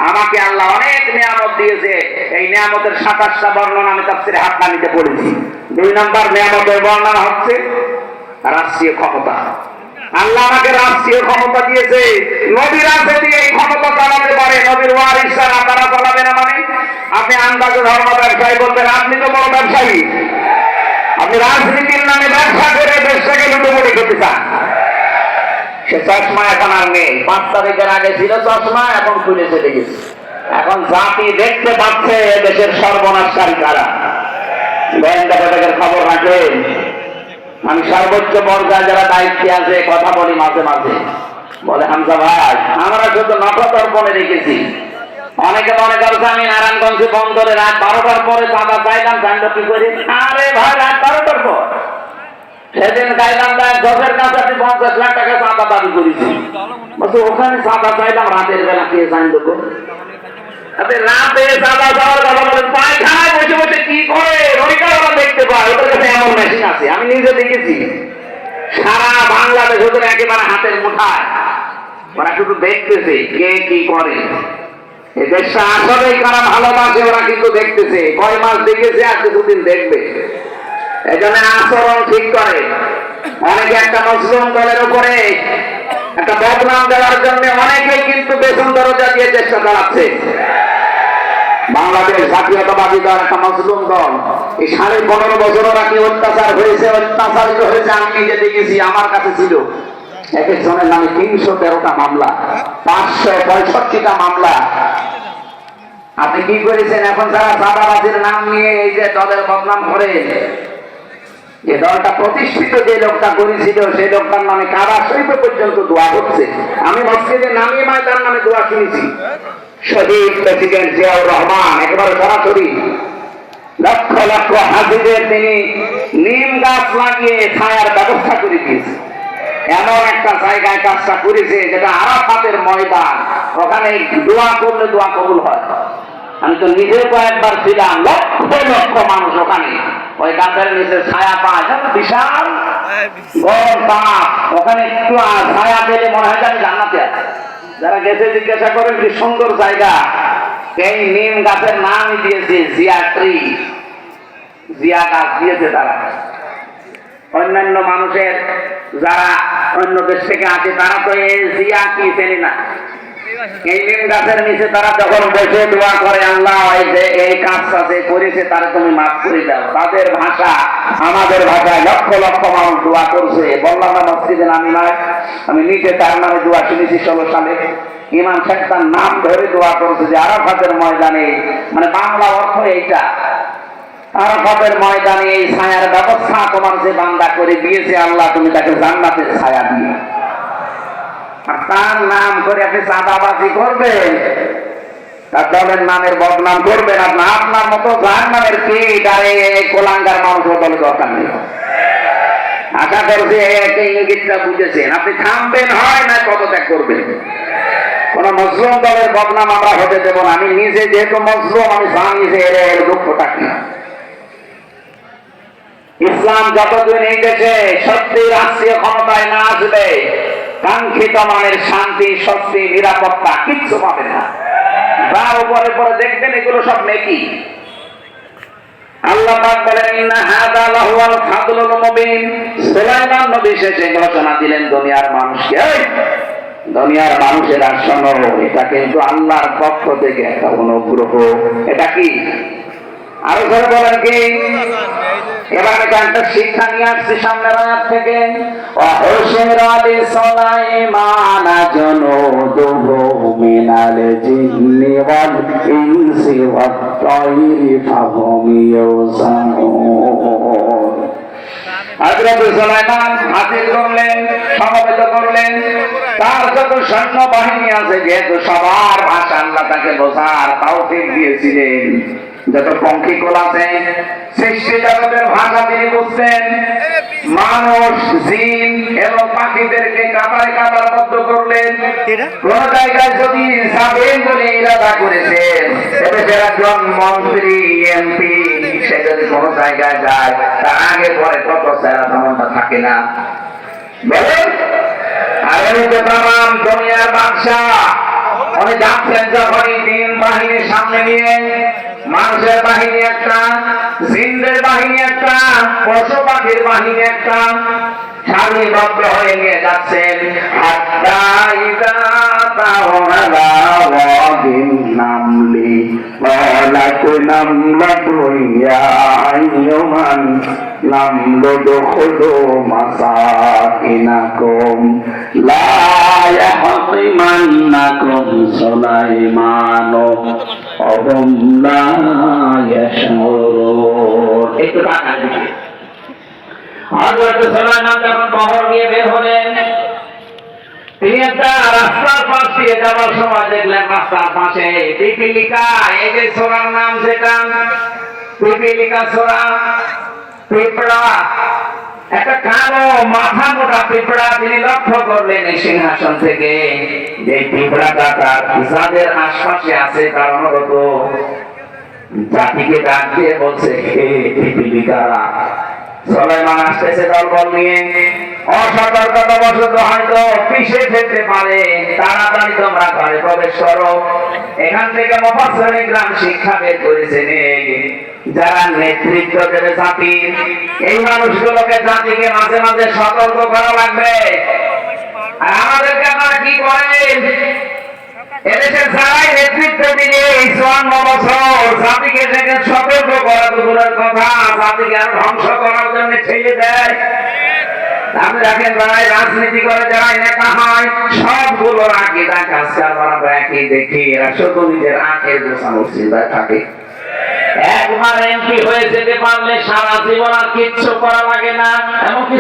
[SPEAKER 1] আমাকে আল্লাহ অনেক নিয়ামত দিয়েছে। এই নিয়ামতের 27টা বর্ণনা আমি তাফসীরে হাক্কানীতে পড়েছি। 2 নম্বর নিয়ামতের বর্ণনা হচ্ছে রাষ্ট্রীয় ক্ষমতা। আল্লাহ আমাকে রাষ্ট্রীয় ক্ষমতা দিয়েছে। নবীর আছে দিয়ে এই ক্ষমতা চালাতে পারে, নবীর ওয়ারিসরা তারা চালাবে না। মানে আপনি আন্দাজে ধর্ম ব্যবসায়ী বলবেন, আপনি তো বড় ব্যবসায়ী, আপনি রাজনীতির নামে ব্যবসা করে দেশটাকে লুটোপুটি করতে চান। সে চশমা এখন আর নেই। 5 তারিখের আগে ছিল চশমা, এখন খুলে চলে গেছে। এখন জাতি দেখতে পাচ্ছে দেশের সর্বনাশকারী কারা। গোয়েন্দা বিভাগের খবর রাখেন। আমি সর্বোচ্চ পর্যায়ে যারা দায়িত্বে আছে কথা বলি মাঝে মাঝে, বলে হামজা ভাই আমরা শুধু নখদর্পণে রেখেছি। অনেকে মনে করছে আমি নারায়ণগঞ্জে বন্দরে রাত 12টার পরে চাঁদা চাইলাম, জানলো কি করে? আরে ভাই রাত 12টার পর সেদিন গাইলাম জজের কাছে আপনি 50 লাখ টাকা চাঁদা দাবি করেছি। বলছে ওখানে চাঁদা চাইলাম রাতের বেলা, কে জানলো গো? আপনি রাতে চাঁদা চাওয়ার কথা বলেন, পায়খানায় বসে বসে কি করে রবিকাররা দেখতে পায়। ওদের কাছে এমন মেশিন আছে, আমি নিজে দেখেছি। সারা বাংলাদেশ ওদের একেবারে হাতের মুঠায়, ওরা শুধু দেখতেছে কে কি করে। এই দেশটা আসলে কারা ভালোবাসে ওরা কিন্তু দেখতেছে। কয় মাস দেখেছে আর কিছুদিন দেখবে। এই জন্য আচরণ ঠিক করে। অনেকে একটা মুসলিম দলের উপরে একটা বদনাম দেওয়ার জন্য অনেকেই কিন্তু বেতন দরজা দিয়ে চেষ্টা চালাচ্ছে। বাংলাদেশ জাতীয়তাবাদী দল একটা মুসলিম দল, এই 15.5 বছর ওরা কি অত্যাচার হয়েছে, অত্যাচারিত হয়েছে আমি নিজে দেখেছি। আমার কাছে ছিল এক একজনের নামে 313টা মামলা, 565টা মামলা। আপনি কি করেছেন? এখন যারা চাঁদাবাজির নাম নিয়ে এই যে দলের বদনাম করে, যে দলটা প্রতিষ্ঠিত যে লোকটা করেছিল সেই লোকটার নামে কারা শরীফে পর্যন্ত দোয়া হচ্ছে। আমি মসজিদে নামিয়ে তার নামে দোয়া শুনেছি। শহীদ প্রেসিডেন্ট জিয়াউর রহমান একেবারে সরাসরি লক্ষ লক্ষ হাজিদের তিনি নিম গাছ লাগিয়ে ছায়ার ব্যবস্থা করে দিয়েছে। এমন একটা জায়গায় কাজটা করেছে যেটা আরাফাতের ময়দান, ওখানে দোয়া করলে দোয়া কবুল হয়। আমি তো নিজে কয়েকবার ছিলাম, লক্ষ লক্ষ মানুষ ওখানে ওই গাছের নিচে ছায়া পায়। বিশাল গরম তাপ, ওখানে একটু ছায়া পেলে মনে হয় আমি জান্নাতে আছে। যারা গেছে জিজ্ঞাসা করেন কি সুন্দর জায়গা। এই নিম গাছের নামই দিয়েছে জিয়া ট্রি, জিয়া গাছ দিয়েছে তারা। অন্যান্য মানুষের যারা অন্য দেশ থেকে আসে তারা তো এই জিয়া কি চেনে না। এই নিম গাছের নিচে তারা যখন বসে দোয়া করে, আল্লাহ এই যে এই কাজটা যে করেছে তারা তুমি মাফ করে দাও। তাদের ভাষা আমাদের ভাষায় লক্ষ লক্ষ মানুষ দোয়া করছে। বললাম না মসজিদে নামি নয়, আমি নিজে তার নামে দোয়া শুনেছি 16 সালে। ইমাম সাহেব তার নাম ধরে দোয়া করছে যে আরাফাতের ময়দানে, মানে বাংলা অর্থ এইটা, আরাফাতের ময়দানে এই ছায়ার ব্যবস্থা তোমার যে বান্দা করে দিয়েছে, আল্লাহ তুমি তাকে জান্নাতের ছায়া দিয়ে। আর তার নাম করে আপনি চাঁদাবাজি করবেন, তার দলের নামের বদনাম করবেন। আপনার মতো জাহান্নামের কীট আর এই কোলাঙ্গার মানুষ দলের দরকার নেই। আশা করছি এই ইঙ্গিতটা বুঝেছেন। আপনি থামবেন হয় না পদত্যাগ করবেন। কোন মুসলিম দলের বদনাম আমরা হতে দেব না। আমি নিজে যেহেতু মুসলিম, আমি জানি যে এর দুঃখটা কি। ইসলাম যতদিন এই দেশে সত্যি রাষ্ট্রীয় ক্ষমতায় না আসবে, কাঙ্ক্ষিত মানের শান্তি, স্বস্তি, নিরাপত্তা কিচ্ছু পাবে না। যার উপরে পরে দেখবেন এগুলো সব নেকি। আল্লাহ পাক বলেন, ইন্না হাযা লাহুয়াল ফাদলুল মুবিন। সুলাইমান নবী শেষে ঘোষণা দিলেন দুনিয়ার মানুষকে, এই দুনিয়ার মানুষেরা শোনো, এটা কিন্তু আল্লাহর পক্ষ থেকে একটা অনুগ্রহ। এটা কি? আরো ধরে বলেন কি? এবার একটা শিক্ষা নিয়ে আসছি সামনের আয়াত থেকে। ওয়াহুশিরা লিসুলাইমানা জুনুদুহু মিনাল জিন্নি ওয়াল ইনসি ওয়াত তায়রি ফাহুম ইউযাউন। হযরত সুলাইমান হাজির করলেন, সমবেত করলেন তার যত সৈন্য বাহিনী আছে, যেহেতু সবার ভাষা আল্লাহ তাকে বোঝার তৌফিক দিয়েছিলেন। যত পঙ্খিকুল আছে সৃষ্টি জগতের ভাষা তিনি বুঝতেন। মানুষ, জিন এবং পাখিদেরকে কাতারে কাতারবদ্ধ করলেন। কোন জায়গায় যদি যাবেন বলে ইরাদা করেছেন, এদেশের একজন মন্ত্রী, এমপি, সে যদি কোন জায়গায় যায়, তার আগে পরে কত চেহারা তেমনটা থাকে না বলেন। আর এই যে তামাম দুনিয়ার বাদশাহ, উনি যাচ্ছেন যখনই দিন বাহিনীর সামনে নিয়ে, মানুষের বাহিনী একটা, জিনদের বাহিনী একটা, পশু পাখির বাহিনী একটা, সারিবদ্ধ হয়ে নিয়ে যাচ্ছেন। হাত্তা ইযা তাওয়ালা ওয়াদিন নামলি ওয়ালাক নামলাতু ইয়া আইয়ুহান নামলু দুখুলু মাসাকিনাকুম লা ইয়াহতিমান্নাকুম সুলাইমানু ওহুম লা ইয়াশউরুন। একটু টাকা দিবে। হযরত সুলাইমান যখন বহর নিয়ে বের হলেন, তিনি একটা রাস্তার পাশ দিয়ে যাওয়ার সময় দেখলেন রাস্তার পাশে পিপিলিকা, এই যে সূরার নাম যেটা পিপিলিকা সূরা, পিঁপড়া, একটা কালো মাথা মোটা পিঁপড়া তিনি লক্ষ্য করলেন এই সিংহাসন থেকে। যে পিঁপড়াটা তার যাদের আশপাশে আছে তার অনুগত জাতিকে ডাক দিয়ে বলছে, হে পিপিলিকারা, সুলাইমান আসতেছে দলবল নিয়ে, অসতর্কতাবশত হয়তো পিছে যেতে পারে, তাড়াতাড়ি তোমরা ঘরে প্রবেশ করো। এখান থেকে মুফাসসিরিন ইকরাম শিক্ষা বের করেছেন, যারা নেতৃত্ব দেবে জাতির, এই মানুষগুলোকে জাতিকে মাঝে মাঝে সতর্ক করা লাগবে। আর আমাদেরকে আপনারা কি করেন? এদেশের যারাই নেতৃত্ব দিলে ৫৪ বছর জাতিকে থেকে সতর্ক করা তো দূরের কথা, জাতিকে আর ধ্বংস করার জন্য ঠেলে দেয়। আপনি দেখেন যারা রাজনীতি করে, যারা নেতা হয়, সবগুলো আকীদা কাজ কারবার আমরা একই দেখি। এরা শুধু নিজের আখের গোছানোর চিন্তায় থাকে। একবার এমপি হয়ে যেতে পারলে সারা জীবন আর কিচ্ছু করা লাগে না, এমনকি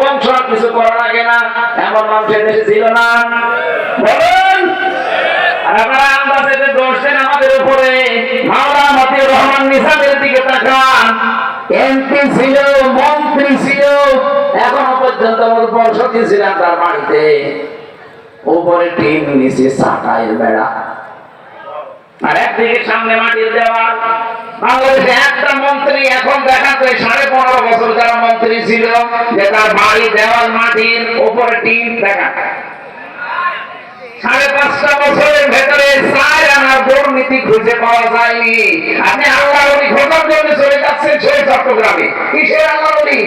[SPEAKER 1] বংশ কিছু করা লাগে না, এমন মানুষের দেশে ছিল না বলেন। আর আপনারা আন্দাজে দোষ দেন আমাদের উপরে। মাওলানা মতিউর রহমান নিজামের দিকে তাকান, এমপি ছিল, মন্ত্রী ছিল, এখনো পর্যন্ত পরিষদে ছিলেন তার বাড়িতে, উপরে টিন, নিচে চাটাইয়ের বেড়া, আর একদিকে সামনে মাটির দেওয়াল। বাংলাদেশে একটা মন্ত্রী এখন দেখা যায় ১৫.৫ বছর যারা মন্ত্রী ছিল, যে তার বাড়ি দেওয়াল মাটির, উপরে টিন দেখা। ৫.৫ বছরের ভেতরে ৪ আনার দুর্নীতি খুঁজে পাওয়া যায়নি। আপনি আল্লাহর ওলি খোঁজার জন্য চলে যাচ্ছেন সেই চট্টগ্রামে। কিসের আল্লাহর ওলি?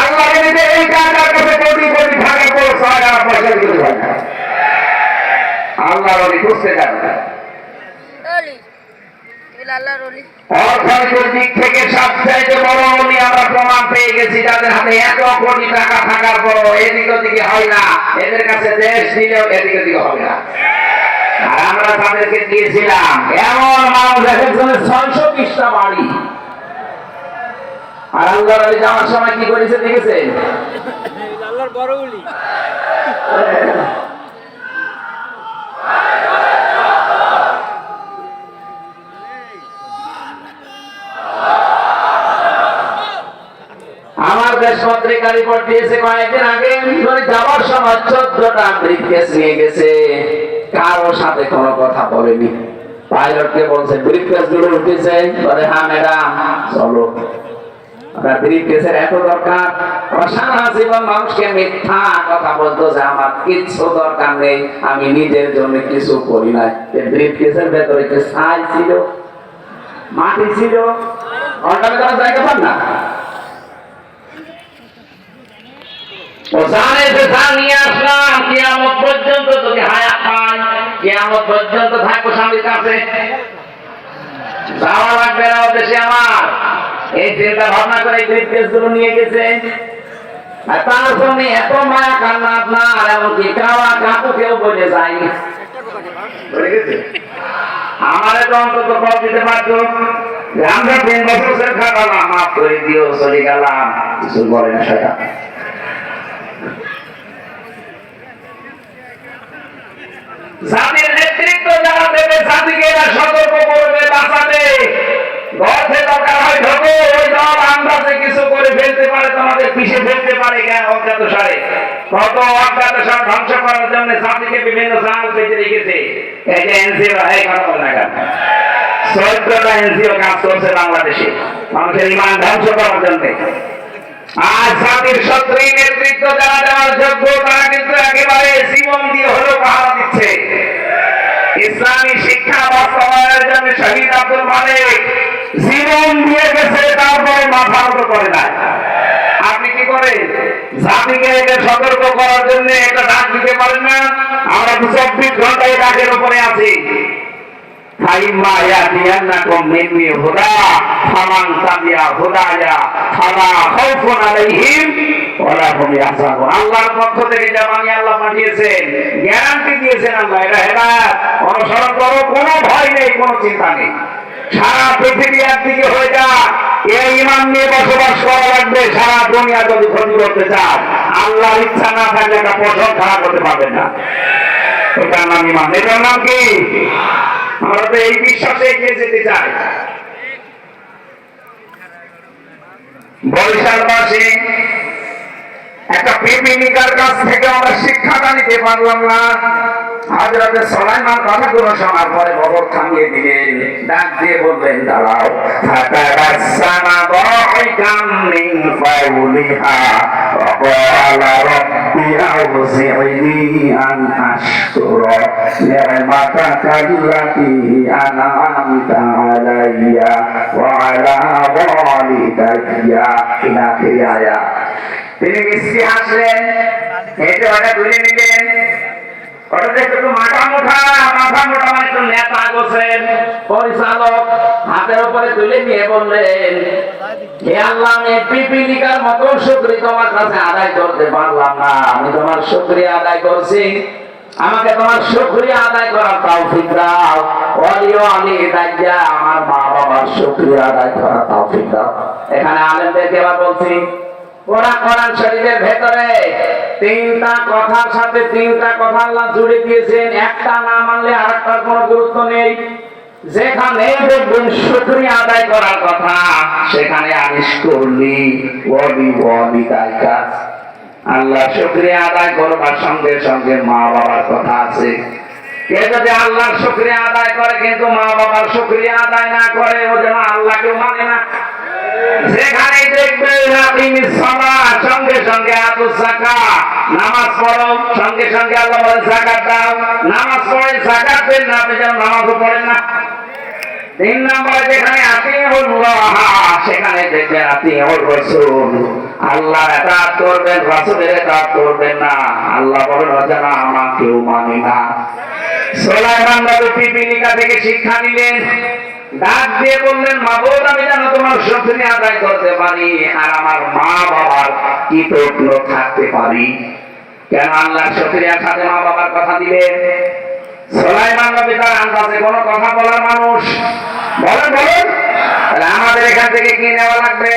[SPEAKER 1] আল্লাহর ওলিদের এই টাকার কাছে কোটি কোটি টাকা করে ৬ আনা পয়সা দিতে হয় না। আল্লাহর ওলি খুঁজতে যান। অর্থনৈতিক দিক থেকে সবচাইতে বড় ওলি আমরা প্রমাণ পেয়ে গেছি, যাদের হাতে ১ কোটি টাকা থাকার পরও এদিক ওদিকে হয় না, এদের কাছে দেশ দিলেও এদিক ওদিকে হবে না। আর আমরা তাদেরকে দিয়েছিলাম এমন মানুষ, একজনের ৬২০টা বাড়ি। আর আল্লাহর ওলি যাওয়ার সময় কি করেছে দেখেছেন? আল্লাহর বড় ওলি আমার দেশ পত্রিকা রিপোর্ট দিয়েছে কয়েকদিন আগে, যাওয়ার সময় ১৪টা ব্রিফকেস নিয়ে গেছে, কারোর সাথে কোনো কথা বলেনি। পাইলটকে বলছে ব্রিফকেস গুলো উঠেছে, বলে হ্যাঁ ম্যাডাম চলো। আপনার ব্রিফকেসের এত দরকার? সারা জীবন মানুষকে মিথ্যা কথা বলতো যে আমার কিছু দরকার নেই, আমি নিজের জন্য কিছু করি নাই। ব্রিফকেসের ভেতরে কি ছাই ছিল, মাটি ছিল? অর্ডার করা জায়গা পান না। ও জানে যে জানিয়ে আসলাম কিয়ামত পর্যন্ত যদি হায়াত পাই, কিয়ামত পর্যন্ত থাকবো স্বামীর কাছে, যাওয়া লাগবে না ও দেশে আমার। এই চিন্তা ভাবনা করে ব্রিফকেস গুলো নিয়ে গেছে। আর তার জন্য এত মায়া কান্না আপনার, এমনকি কাওয়া কাকুকেও বলে যায়নি। আমারে তো অন্তত কল দিতে পারতো, আমরা 3 বছর খাটালাম, মাফ করে দিও, চলে গেলাম, কিছু বলে না সেটা। জাতির নেতৃত্ব যারা দেবে, জাতিকে এরা সতর্ক করবে, বাঁচাবে। গর্তে দরকার হয় ঢোকো, ওই দল আন্দাজে কিছু করে ফেলতে পারে, তোমাদের পিছিয়ে ফেলতে পারে। কেন? অজ্ঞাত সারে কত অজ্ঞাত সার ধ্বংস করার জন্য জাতিকে বিভিন্ন জাল পেতে রেখেছে। এই যে এনজিও, এই কথা বলে না কেন? 14টা এনজিও কাজ করছে বাংলাদেশে মানুষের ইমান ধ্বংস করার জন্য। আর জাতির শত্রু নেতৃত্ব যারা দেওয়ার যোগ্য, তারা কিন্তু একেবারে জীবন দিয়ে হলেও পাহারা দিচ্ছে। ইসলামী শিক্ষা বাস্তবায়নের জন্য শহীদ আব্দুল মালিক জীবন দিয়ে গেছে, তারপরে মাথা নত করে নাই। আপনি কি করেন? জাতিকে এদের সতর্ক করার জন্য একটা ডাক দিতে পারেন না? আমরা 24 ঘন্টা এই ডাকের উপরে আছি। আল্লাহর পক্ষ থেকে যা বাণী আল্লাহ পাঠিয়েছেন, গ্যারান্টি দিয়েছেন আল্লাহ, এটা হেদায়েত, অনুসরণ করো, কোনো ভয় নেই, কোনো চিন্তা নেই। সারা পৃথিবী একদিকে হয়ে যায়, এই ইমান নিয়ে বসবাস করা লাগবে। সারা দুনিয়া যদি ক্ষতি করতে চান, আল্লাহর ইচ্ছা না থাকলে একটা পছন্দ খারাপ করতে পারবেন না। এটার নাম ইমান। এটার নাম কি? আমরা তো এই বিশ্বাসে এগিয়ে যেতে চাই। বরিশালবাসী একটা পিপিলিকার কাছ থেকে আমরা শিক্ষাটা নিতে পারলাম না। হযরতে সুলাইমান কথাগুলো শোনার পরে ববর থামিয়ে দিলেন, ডাক দিয়ে বললেন, দাঁড়াও। ফাতাবাসসামা দাহিকাম মিন ফাউলিহা ওয়া ক্বালা রাব্বি আউযি'নি আন আশকুরা নি'মাতাকা আল্লাতী আন'আমতা আলাইয়া ওয়া আলা ওয়ালিদাইয়া। ইলা আয়াত। তিনি মিষ্টি হাসলেন, হেঁটে ওটা তুলে নিলেন। ওটা দেখতে তো মাথা মোটা মানে তো নেতা গোছেন পরিচালক, হাতের উপরে তুলে নিয়ে বললেন, হে আল্লাহ, আমি পিপিলিকার মতো শুকরিয়া তোমার কাছে আদায় করতে পারলাম না, আমি তোমার শুকরিয়া আদায় করছি, আমাকে তোমার শুকরিয়া আদায় করার তৌফিক দাও। ওয়ালিদাইয়া, আমার মা বাবার শুকরিয়া আদায় করার তৌফিক দাও। এখানে আলেমদেরকে এবার বলছি, ওরা কোরআন শরীফের ভেতরে 3টা কথার সাথে 3টা কথা আল্লাহ জুড়ে দিয়েছেন। একটা না মানলে আরেকটার কোনো গুরুত্ব নেই। যেখানে দেখবেন শুকরিয়া আদায় করার কথা, সেখানে আনিস করলি ওয়ালিদাইকা, আল্লাহ শুকরিয়া আদায় করবার সঙ্গে সঙ্গে মা বাবার কথা আছে। কে যদি আল্লাহর শুকরিয়া আদায় করে কিন্তু মা বাবার শুকরিয়া আদায় না করে, ও যেন আল্লাহকেও মানে না। যেখানে দেখবে সঙ্গে সঙ্গে নামাজ পড়ো, সঙ্গে সঙ্গে আল্লাহ বলে যাকাত দাও, নামাজ পড়ে যাকাত দেন না, আপনি যেন নামাজও পড়েন না। 3 নম্বরে যেখানে আতিউল্লাহ, সেখানে দেখবেন আতিউর রাসূল, আল্লাহর ইতাআত করবেন, রাসূলের ইতাআত করবেন না। আল্লাহ বলেন, যেন আমাকেও মানে না। সুলাইমান নবী পিপিলিকা থেকে শিক্ষা নিলেন, ডাক দিয়ে বললেন, মাবুদ, আমি যেন তোমার শুকরিয়া আদায় করতে পারি আর আমার মা বাবার কৃতজ্ঞ থাকতে পারি। কেন আল্লাহর শুকরিয়ার সাথে মা বাবার কথা দিলেন? সুলাইমান নবী তার আন্দাজে কোনো কথা বলার মানুষ? বলেন বলেন, তাহলে আমাদের এখান থেকে কি নেওয়া লাগবে?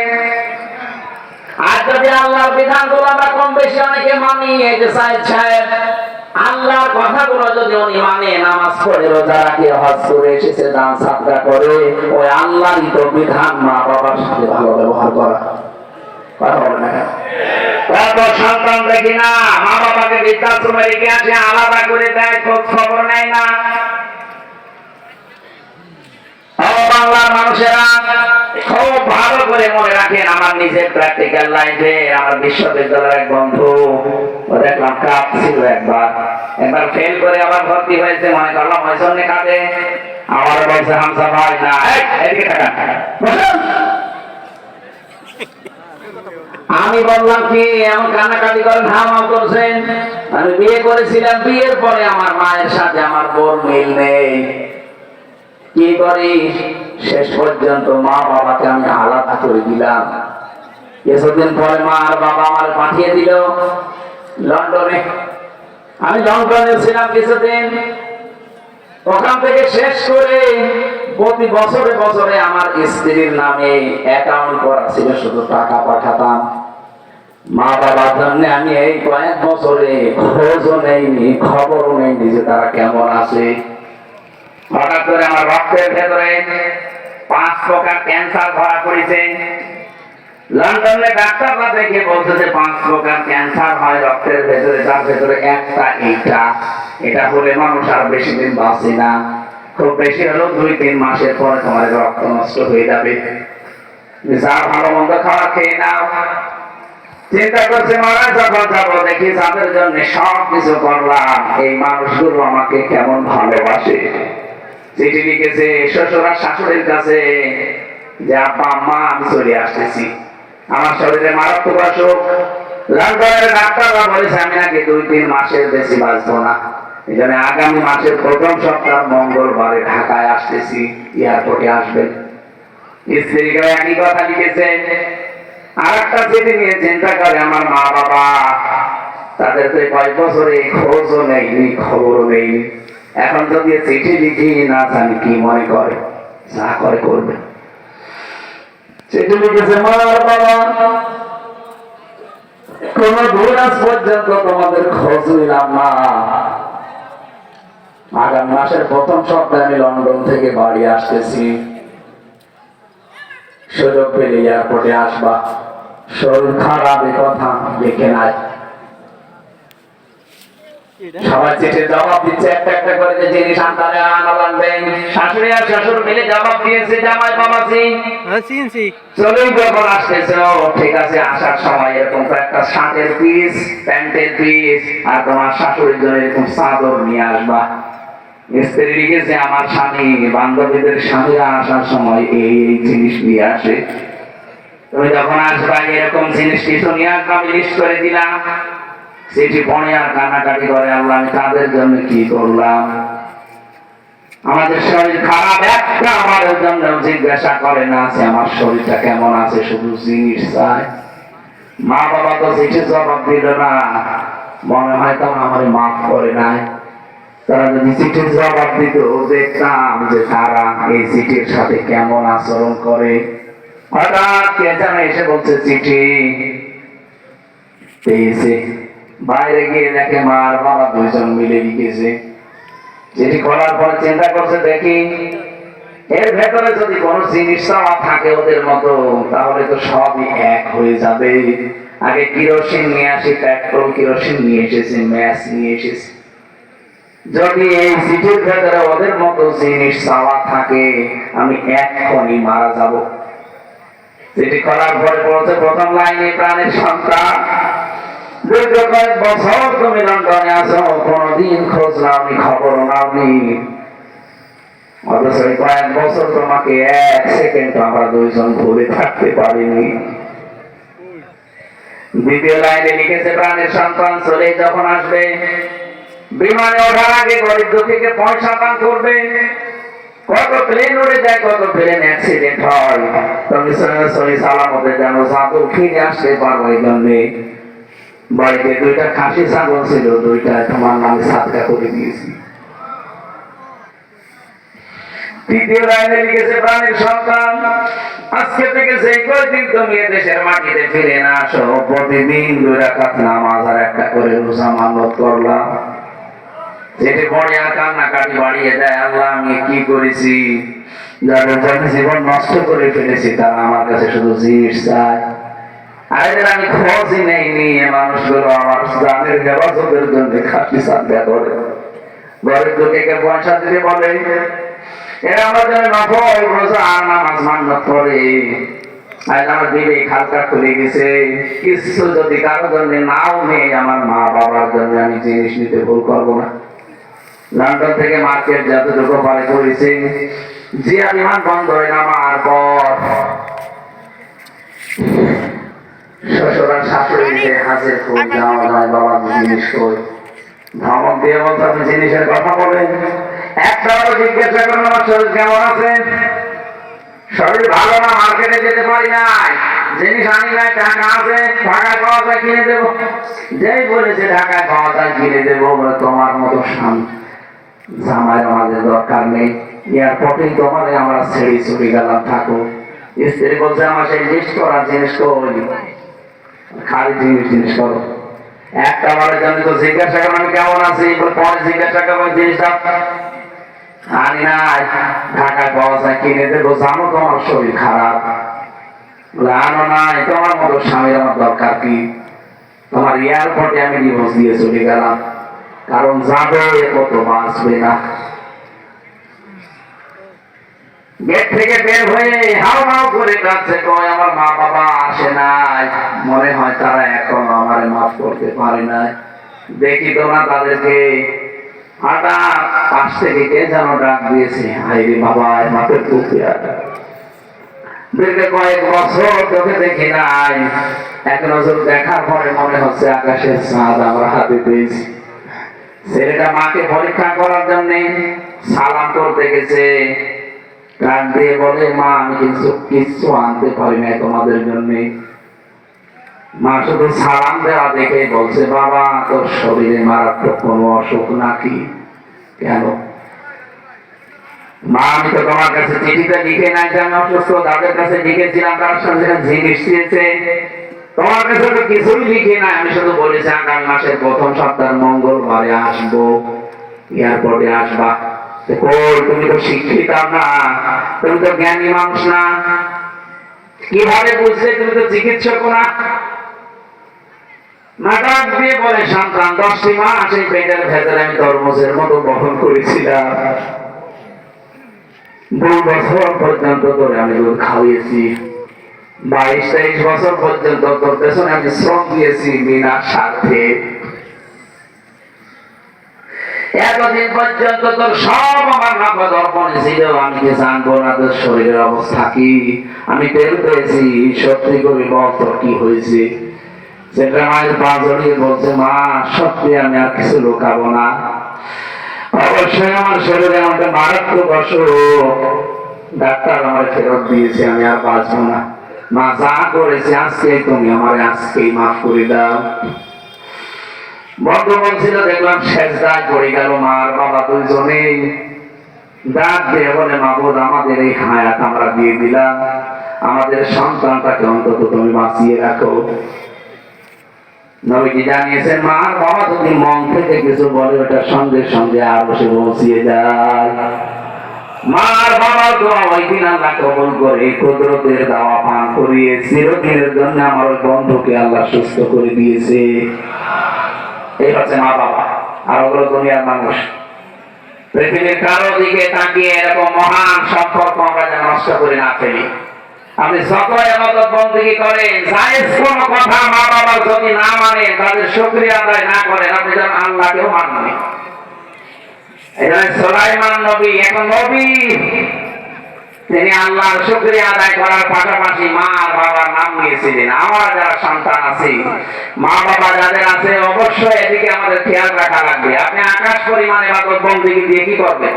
[SPEAKER 1] আর যদি আল্লাহর বিধানগুলো আমরা কম বেশি অনেকে মানি, এই যে সাহেব আল্লাহর কথাগুলো যদি উনি মানে, নামাজ পড়ে, রোজা রাখে, হজ করে এসেছে, দান সাদকা করে, ওই আল্লাহরই তো বিধান মা বাবার সাথে ভালো ব্যবহার করা। কথা বলে না? কত সন্তান দেখি না মা বাবাকে বৃদ্ধাশ্রমে রেখে আসে, আলাদা করে দেয়, খোঁজ খবর নেয় না। বাংলার মানুষেরা খুব ভালো করে মনে রাখেন, আমার নিজের প্র্যাকটিক্যাল লাইফে আমার বিশ্ববিদ্যালয়ের এক বন্ধু, ও দেখলাম কাঁদছিল একবার ফেল করে আবার ভর্তি হয়েছে, মনে করলাম ওই জন্য কাঁদে। আমার বলছে হামসা ভাই না, এদিকে টাকা। আমি বললাম কি এমন কান্নাকাটি করেন, হামাও করছেন? আমি বিয়ে করেছিলাম, বিয়ের পরে আমার মায়ের সাথে আমার বোন মিল নেই। কি করি, শেষ পর্যন্ত মা বাবাকে আমি আলাদা করে দিলাম। কিছুদিন পরে মা আর বাবা আমার পাঠিয়ে দিল লন্ডনে। আমি লন্ডনে ছিলাম কিছুদিন, ওখান থেকে শেষ করে প্রতি বছরে বছরে আমার স্ত্রীর নামে অ্যাকাউন্ট করা ছিল, শুধু টাকা পাঠাতাম। মা বাবার জন্য আমি এই কয়েক বছরে খোঁজও নেইনি, খবরও নেইনি যে তারা কেমন আছে। হঠাৎ করে আমার রক্তের ভেতরে 5 প্রকার ক্যান্সার ধরা পড়েছে। লন্ডনে ডাক্তাররা দেখে বলছে যে 5 প্রকার ক্যান্সার হয় রক্তের ভেতরে, যার ভেতরে একটা এটা হলে মানুষ আর বেশি দিন বাঁচে না, খুব বেশি হলেও 2-3 মাসের পরে তোমার রক্ত নষ্ট হয়ে যাবে, যা ভালো মন্দ খাওয়া খেয়ে নাও। চিন্তা করছে মারা যখন যাবো, দেখি যাদের জন্য সব কিছু করলাম এই মানুষগুলো আমাকে কেমন ভালোবাসে। চিঠি লিখেছে শ্বশুর আর শাশুড়ির কাছে যে আব্বা আম্মা আমি চলে আসতেছি, আমার শরীরে মারাত্মক অসুখ, লন্ডনের ডাক্তাররা বলেছে আমি নাকি 2-3 মাসের বেশি বাঁচবো না, এই জন্য আগামী মাসের প্রথম সপ্তাহ মঙ্গলবারে ঢাকায় আসতেছি, এয়ারপোর্টে আসবেন। স্ত্রীকে একই কথা লিখেছে। আর একটা চিঠি নিয়ে চিন্তা করে আমার মা বাবা, তাদের তো কয়েক বছরে খোঁজও নেইনি, খবরও নেইনি। এখন যদি চিঠি লিখি না জানি কি মনে করে, যা করে করবে। চিঠি লিখেছে মা বাবা, কোন দূর আজ পর্যন্ত তোমাদের খোঁজ নিলাম না, আগামী মাসের প্রথম সপ্তাহে আমি লন্ডন থেকে বাড়ি আসতেছি, সুযোগ পেলে এয়ারপোর্টে আসবা, শরীর খারাপ এ কথা লিখে নাই। সবাই চিঠির জবাব দিচ্ছে একটা একটা করে, যে জিনিস আনতে আনা লাগবেন। শাশুড়ি আর শ্বশুর মিলে জবাব দিয়েছে জামাই বাবাজি চলেই যখন আসতেছে, ঠিক আছে আসার সময় এরকম একটা শার্টের পিস, প্যান্টের পিস আর তোমার শাশুড়ির জন্য এরকম চাদর নিয়ে আসবা। স্ত্রী লিখেছে আমার স্বামী, বান্ধবীদের স্বামীরা আসার সময় এই এই জিনিস নিয়ে আসে, তুমি যখন আসবা এরকম জিনিস কিছু নিয়ে আসবা। আমি লিস্ট করে দিলাম। চিঠি পড়ে আর কান্নাকাটি করে, আল্লাহ আমি তাদের জন্য কি করলাম। আমাদের শরীর খারাপ, একটা আমার জন্য জিজ্ঞাসা করে না আছে আমার শরীরটা কেমন আছে, শুধু জিনিস চায়। মা বাবা তো চিঠি জবাব দিল না, মনে হয় তো আমার মাফ করে নাই। তারা যদি চিঠির জবাব দিত, দেখতাম যে তারা এই চিঠির সাথে কেমন আচরণ করে। হঠাৎ কে যেন এসে বলছে চিঠি পেয়েছে। বাইরে গিয়ে দেখে মা আর বাবা দুইজন মিলে লিখেছে। চিঠি খোলার পরে চিন্তা করছে, দেখি এর ভেতরে যদি কোন জিনিস চাওয়া থাকে ওদের মতো, তাহলে তো সবই এক হয়ে যাবে। আগে কিরোসিন নিয়ে আসি, পেট্রোল কিরোসিন নিয়ে এসেছে, ম্যাচ নিয়ে এসেছে। যদি এই চিঠির ভেতরে ওদের মতো জিনিস চাওয়া থাকে, আমি এক্ষুনি মারা যাব। চিঠি খোলার পরে বলছে প্রথম লাইনে, প্রাণের সন্তান, দীর্ঘ কয়েক বছর তুমি লন্ডনে আছো, কোনদিন খোঁজ নাওনি, খবর নাওনি, অথচ কয়েক বছর তোমাকে 1 সেকেন্ড আমরা দুইজন ভুলে থাকতে পারিনি। দ্বিতীয় লাইনে লিখেছে প্রাণের সন্তান, চলে যখন আসবে বিমানে ওঠার আগে গরিব দুঃখীকে পয়সা দান করবে। কত প্লেন উড়ে যায়, কত প্লেন অ্যাক্সিডেন্ট হয়, তুমি সহি সালামতে যেন যাবো, ফিরে আসতে পারবো। এই জন্যে বাড়িতে 2টা খাসি ছাগল ছিল, 2টা তোমার নামে সাদকা করে দিয়েছি। তৃতীয় লাইনে লিখেছে প্রাণের সন্তান, আজকে থেকে যে কয়দিন তুমি দেশের মাটিতে ফিরে না আসো, প্রতিদিন 2 রাকাত নামাজ আর একটা করে রোজা মানত করলাম। যেটি পড়ে আর কান্নাকাটি বাড়িয়ে দেয়, আল্লাহ আমি কি করেছি, যাদের জন্য জীবন নষ্ট করে ফেলেছি, তারা আমার কাছে শুধু জিনিস চায়। আর এদের আমি খোঁজই নেইনি, মানুষগুলো আমার জানের হেফাজতের জন্য খাসি সাদকা করে, গরিব দুঃখীকে পয়সা দিতে বলে, এরা আমাদের নফল রোজা নামাজ মান্নত করে, আজ আমার দিলে খালকা খুলে গেছে। কিছু যদি কারোর জন্য নাও নেই, আমার মা বাবার জন্য আমি জিনিস নিতে ভুল করবো না। লন্ডন থেকে মার্কেট যতটুকু পারে করেছে, জিয়া বিমান বন্ধ হয়ে নামার পর শ্বশুরা শাশুড়ি মিলে হাসির খুব যাওয়া যায়, বাবা জিনিস কই ধমক দিয়ে বলতে আপনি জিনিসের কথা বলেন। একটা জিজ্ঞাসা করেন আমার শরীর কেমন আছে, শরীর ভালো না, মার্কেটে যেতে পারি নাই, জিনিস আনি নাই, টাকা আছে, ঢাকায় পাওয়া যায় কিনে দেবো। যেই বলেছে ঢাকায় পাওয়া যায় কিনে দেবো, বলে তোমার মতো জামাই আমাদের দরকার নেই, এয়ারপোর্টেই তোমার আমরা ছেড়ে চলে গেলাম, থাকো। স্ত্রী বলছে আমার সেই লিস্ট করার জিনিস করি, খালি জিনিস করো। একটা বারের জন্য তো জিজ্ঞাসা করেন আমি কেমন আছি, পরে জিজ্ঞাসা করবো জিনিসটা আনি নাই, ঢাকায় পাওয়া যায় কিনে দেবো, জানো তোমার শরীর খারাপ, বলে আনো নাই, তোমার মতো স্বামীর আমার দরকার কি, তোমার এয়ারপোর্টে আমি ডিভোর্স দিয়ে চলে গেলাম, কারণ যাবে কত বাঁচবে না। গেট থেকে বের হয়ে হাও হাও করে কাছে কয় আমার মা বাবা আসে নাই, মনে হয় তারা এখন আমার মাফ করতে পারে নাই, দেখি তো না তাদেরকে। হঠাৎ পাশ থেকে কে যেন ডাক দিয়েছে, হাইরে বাবা মাপের কুপিয়া, দীর্ঘ কয়েক বছর তোকে দেখি নাই, এক নজর দেখার পরে মনে হচ্ছে আকাশের চাঁদ আমরা হাতে পেয়েছি। ছেলেটা মাকে পরীক্ষা করার জন্য সালাম করতে গেছে, ডাক দিয়ে বলে মা আমি কিছু আনতে পারি না তোমাদের জন্য। মা শুধু সালাম দেওয়া দেখে বলছে বাবা তোর শরীরে মারাত্মক কোনো অসুখ নাকি? কেন? মা আমি তো তোমার কাছে চিঠিতে লিখে নাই যে আমি অসুস্থ, তাদের কাছে লিখেছিলাম তার সঙ্গে জিনিস দিয়েছে, তোমার কাছে তো কিছুই লিখে নাই, আমি শুধু বলেছি আগামী মাসের প্রথম সপ্তাহের মঙ্গলবারে আসবো, এয়ারপোর্টে আসবা। তুমি তো শিক্ষিত না, তুমি তো জ্ঞানী মানুষ না, কিভাবে বুঝলে? তুমি তো চিকিৎসক না। নাটক দিয়ে বলে সন্তান 10টি মাস এই পেটের ভেতরে আমি তরমুজের মতো বহন করেছিলাম, 2 বছর পর্যন্ত তোরে আমি দুধ খাওয়িয়েছি, 22-23 বছর পর্যন্ত তোর পেছনে আমি শ্রম দিয়েছি বিনা স্বার্থে, এতদিন পর্যন্ত তোর সব আমার নগদ অর্পণে ছিল, আমি কি জানবো না তোর শরীরের অবস্থা কি? আমি টের পেয়েছি, সত্যি করে বল তোর কি হয়েছে? সেটা মায়ের পা জড়িয়ে বলছে মা সত্যি আমি আর কিছু লুকাবো না, অবশ্যই আমার শরীরে আমাকে মারাত্মক অসুখ, ডাক্তার আমার ফেরত দিয়েছে, আমি আর বাঁচবো না, মা যা করেছে আজকে তুমি আমার আজকেই মাফ করে দাও। বন্ধ বলছিল, দেখলাম শেষদায় পড়ে গেল মার বাবা দুইজনেই, ডাক দিয়ে বলে মাবুদ আমাদের এই হায়াত আমরা দিয়ে দিলাম, আমাদের সন্তানটাকে অন্তত তুমি বাঁচিয়ে রাখো। নবীজি জানিয়েছেন মার বাবা যদি মন থেকে কিছু বলে ওটা সঙ্গে সঙ্গে আরো সে পৌঁছিয়ে যায়। মার বাবার দোয়া ওই দিন আল্লাহ কবুল করে কুদরতের দাওয়া পান করিয়ে চিরদিনের জন্য আমার ওই বন্ধুকে আল্লাহ সুস্থ করে দিয়েছে। এই হচ্ছে মা বাবা। আর ওগুলো দুনিয়ার মানুষ। পৃথিবীর কারো দিকে তাকিয়ে এরকম মহান সম্পর্ক আমরা যেন নষ্ট করে না ফেলি। আপনি যত ইবাদত বন্দেগী করেন, জায়েজ কোন কথা মা বাবা যদি না মানে, তাদের শুকরিয়া আদায় না করেন, আপনি যেন আল্লাহকেও মানবেন। সুলাইমান নবী এখন নবী, তিনি আল্লাহর শুকরিয়া আদায় করার পাশাপাশি মা আর বাবার নাম নিয়েছিলেন। আমরা যারা সন্তান আছি, মা বাবা যাদের আছে, অবশ্যই এদিকে আমাদের খেয়াল রাখা লাগবে। আপনি আকাশ পরিমাণ ইবাদত বন্দেগী দিয়ে কি করবেন?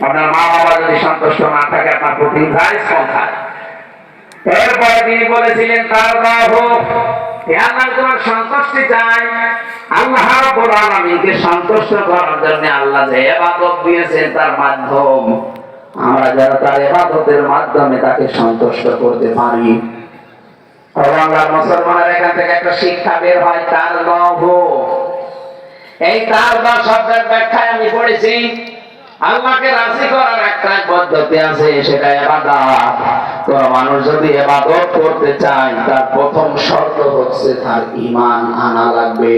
[SPEAKER 1] আপনার মা বাবা যদি সন্তুষ্ট না থাকে, আপনার প্রতি জায়েজ কোথায়? এরপরে তিনি বলেছিলেন তার তোমার সন্তুষ্টি চাই, আল্লাহ রাব্বুল আলামিনকে সন্তুষ্ট করার জন্য আল্লাহ যে ইবাদত দিয়েছেন তার মাধ্যম, আমরা যারা তার ইবাদতের মাধ্যমে তাকে সন্তুষ্ট করতে পারি। বাংলার মুসলমানের এখান থেকে একটা শিক্ষা বের হয়, তার লভ। এই তার শব্দের ব্যাখ্যায় আমি পড়েছি, আল্লাহকে রাজি করার একটা পদ্ধতি আছে, সেটা ইবাদত। কোন মানুষ যদি ইবাদত করতে চায়, তার প্রথম শর্ত হচ্ছে তার ঈমান আনা লাগবে।